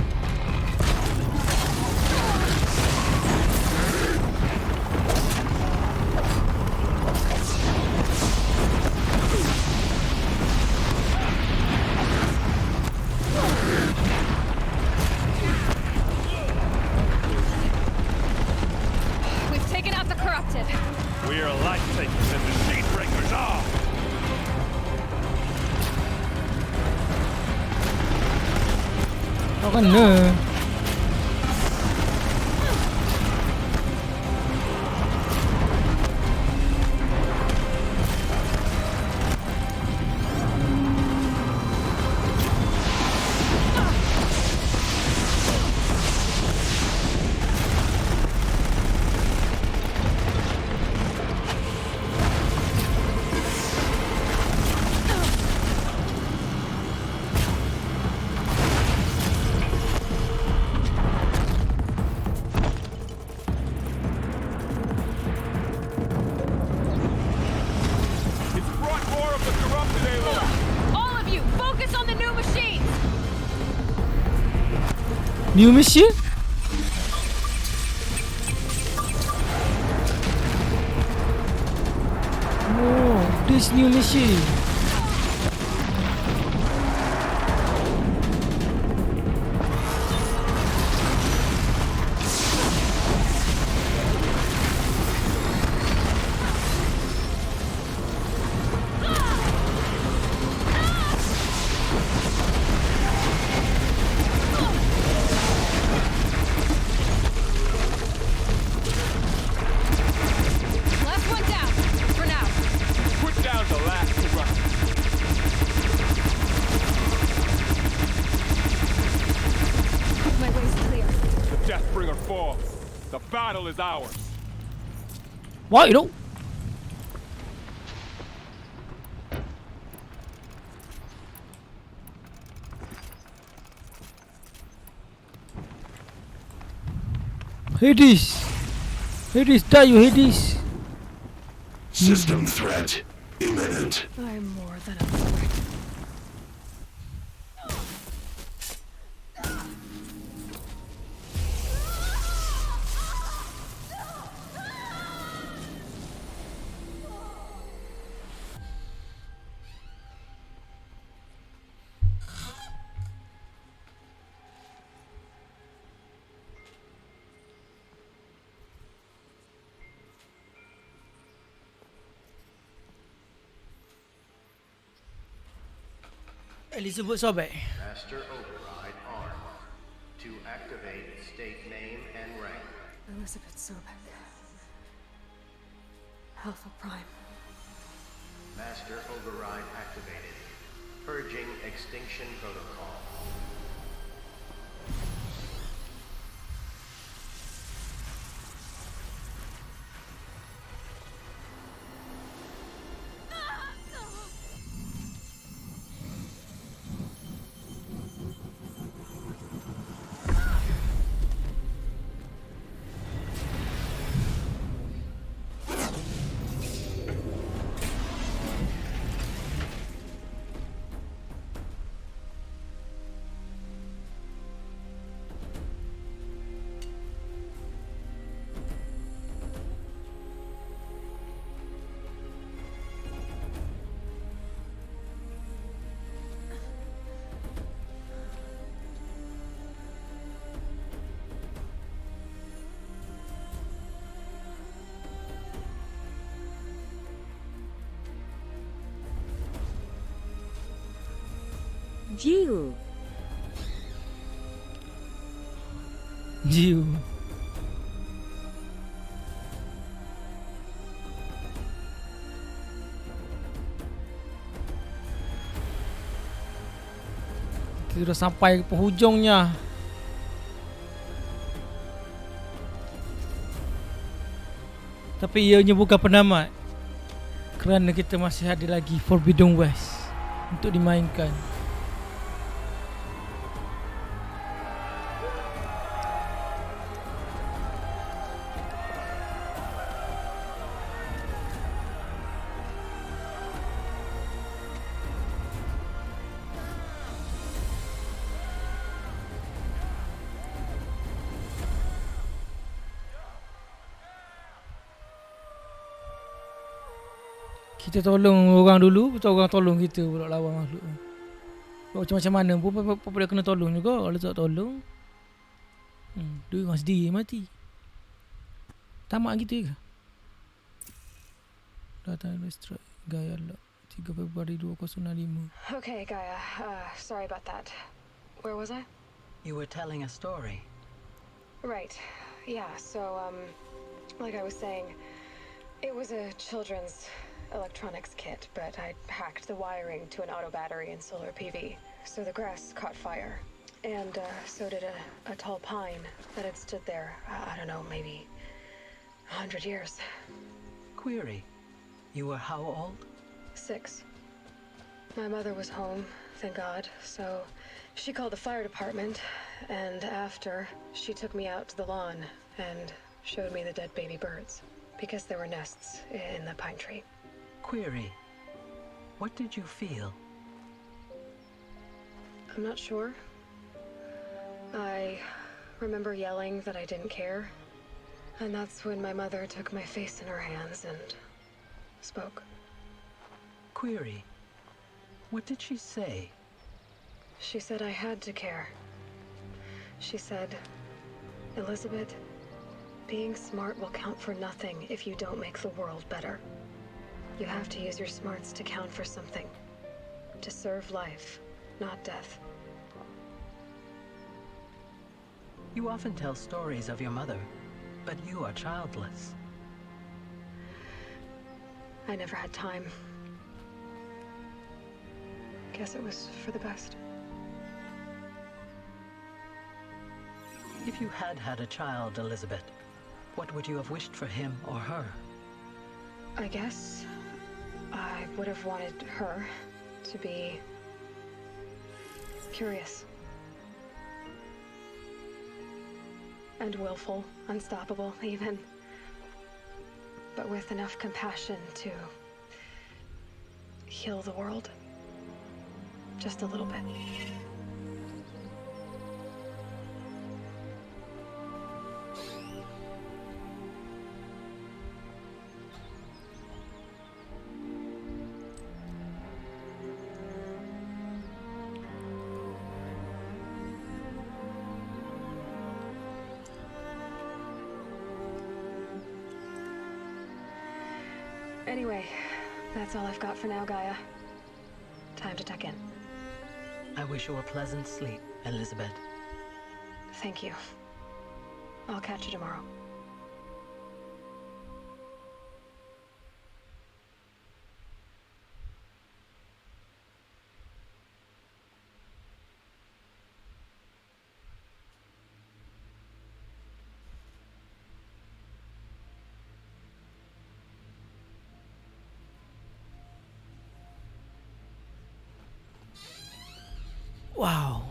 We've taken out the corrupted. We are life takers and the speed breakers are. Kau kena. New mission? Oh, this new mission. Last one down, for now. Put down the last run. My way's clear. The Deathbringer falls. The battle is ours. What, you know? Hades! Hades, die you Hades! System threat imminent. I'm more than a threat. Elizabeth sobek. Master override armed. To activate state name and rank. Elizabeth Sobek. Alpha Prime. Master override activated. Purging extinction protocol. Jiu. Jiu. Kita dah sampai ke penghujungnya. Tapi ianya bukan penamat. Kerana kita masih ada lagi Forbidden West untuk dimainkan. Kita tolong orang dulu, betul orang tolong kita pula lawan makhluk. Macam mana pun dia kena tolong juga. Kalau tak tolong, dia orang sendiri mati. Tamak gitu ke? Data strike Gaia lock 3 Februari 2065. Okay, Gaia. Sorry about that. Where was I? You were telling a story. Right. Yeah, so, like I was saying, it was a children's electronics kit, but I hacked the wiring to an auto battery and solar PV. So the grass caught fire. And so did a tall pine that had stood there, I don't know, maybe 100 years. Query. You were how old? 6. My mother was home, thank God, so she called the fire department, and after, she took me out to the lawn and showed me the dead baby birds, because there were nests in the pine tree. Query. What did you feel? I'm not sure. I remember yelling that I didn't care. And that's when my mother took my face in her hands and spoke. Query. What did she say? She said I had to care. She said, Elizabeth, being smart will count for nothing if you don't make the world better. You have to use your smarts to count for something. To serve life, not death. You often tell stories of your mother, but you are childless. I never had time. Guess it was for the best. If you had had a child, Elizabeth, what would you have wished for him or her? I guess I would have wanted her to be curious. And willful, unstoppable even. But with enough compassion to heal the world. Just a little bit. Anyway, that's all I've got for now, Gaia. Time to tuck in. I wish you a pleasant sleep, Elizabeth. Thank you. I'll catch you tomorrow. Wow.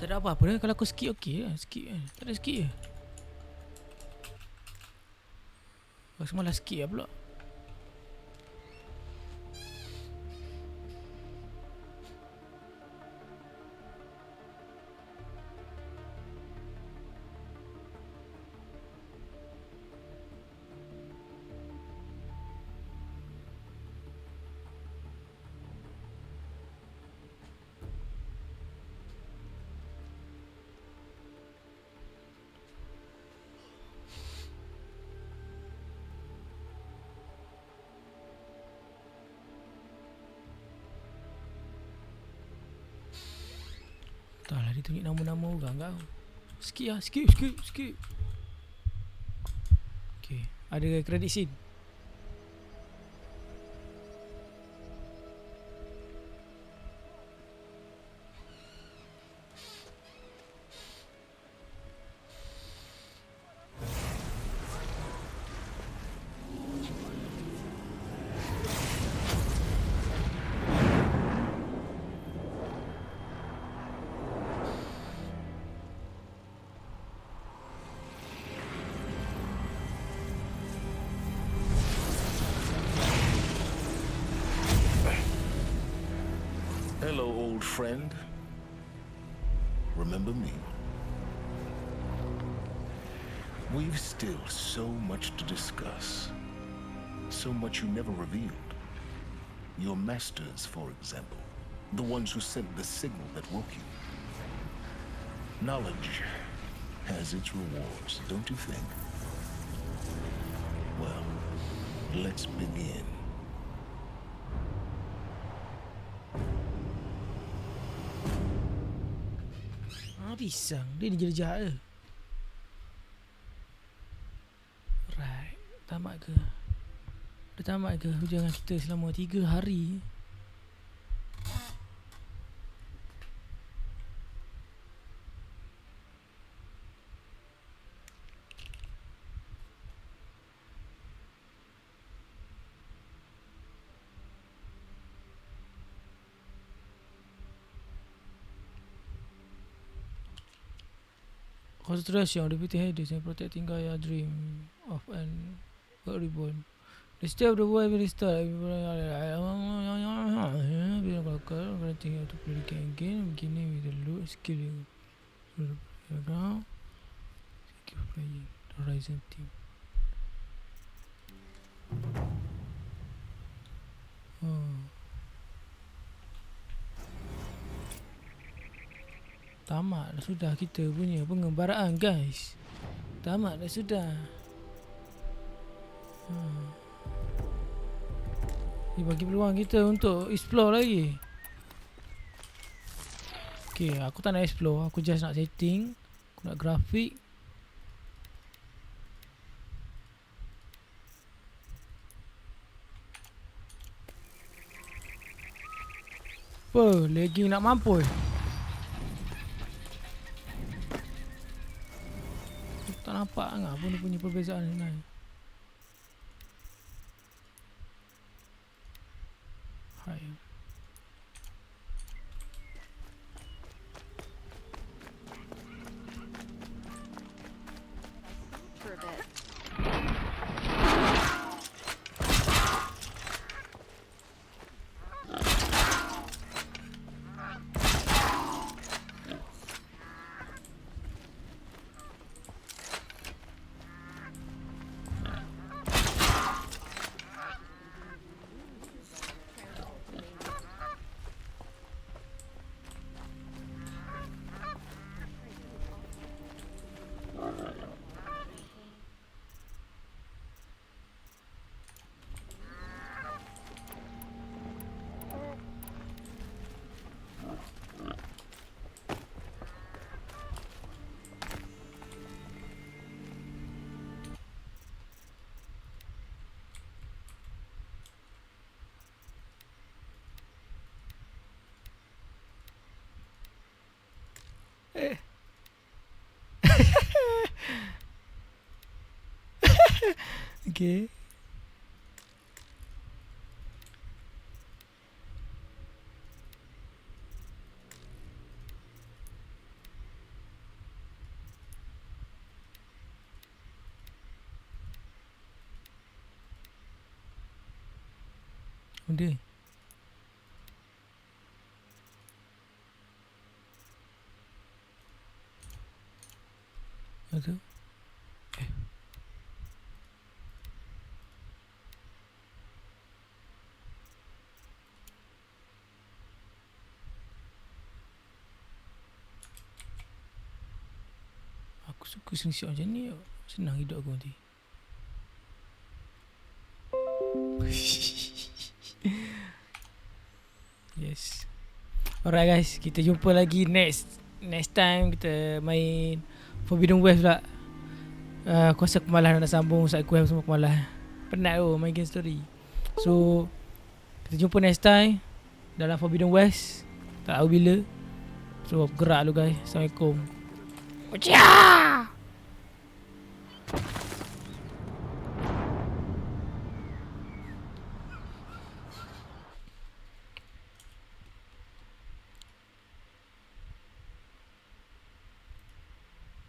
Tak ada apa-apa dah. Kalau aku skip okey lah. Skip kan. Tak ada skip je. Aku semalah skip lah pula. Dia tunjuk nama-nama orang kau. Skip lah, skip. Okay, ada credit scene. Hello, old friend. Remember me? We've still so much to discuss. So much you never revealed. Your masters, for example. The ones who sent the signal that woke you. Knowledge has its rewards, don't you think? Well, let's begin. Pisang. Dia ni jahat ke? Right. Tamat ke? Dah tamat ke hujangan kita selama 3 hari? Concentration, defeating Hades and protecting Gaia dream of an world reborn. The state of the world will restart. Granting you to play the game again, beginning with the loot skill. Now, thank you for playing the Horizon team. Tamat dah sudah kita punya pengembaraan, guys. Tamat dah sudah. Dia bagi peluang kita untuk explore lagi. Okay, aku tak nak explore. Aku just nak setting. Aku nak grafik. Apa? Lagging nak mampus. Tak nampak sangat pun dia punya perbezaan ni. Hai. For a bit. Okay. Udah. Ada. Aku suka screenshot macam ni. Senang hidup aku nanti. Yes. Alright guys, kita jumpa lagi next next time kita main Forbidden West pula. Aku rasa aku malas nak sambung side quest semua, aku malas. Penat tu main game story. So kita jumpa next time dalam Forbidden West. Tak tahu bila. So aku gerak dulu guys. Assalamualaikum. Wajah.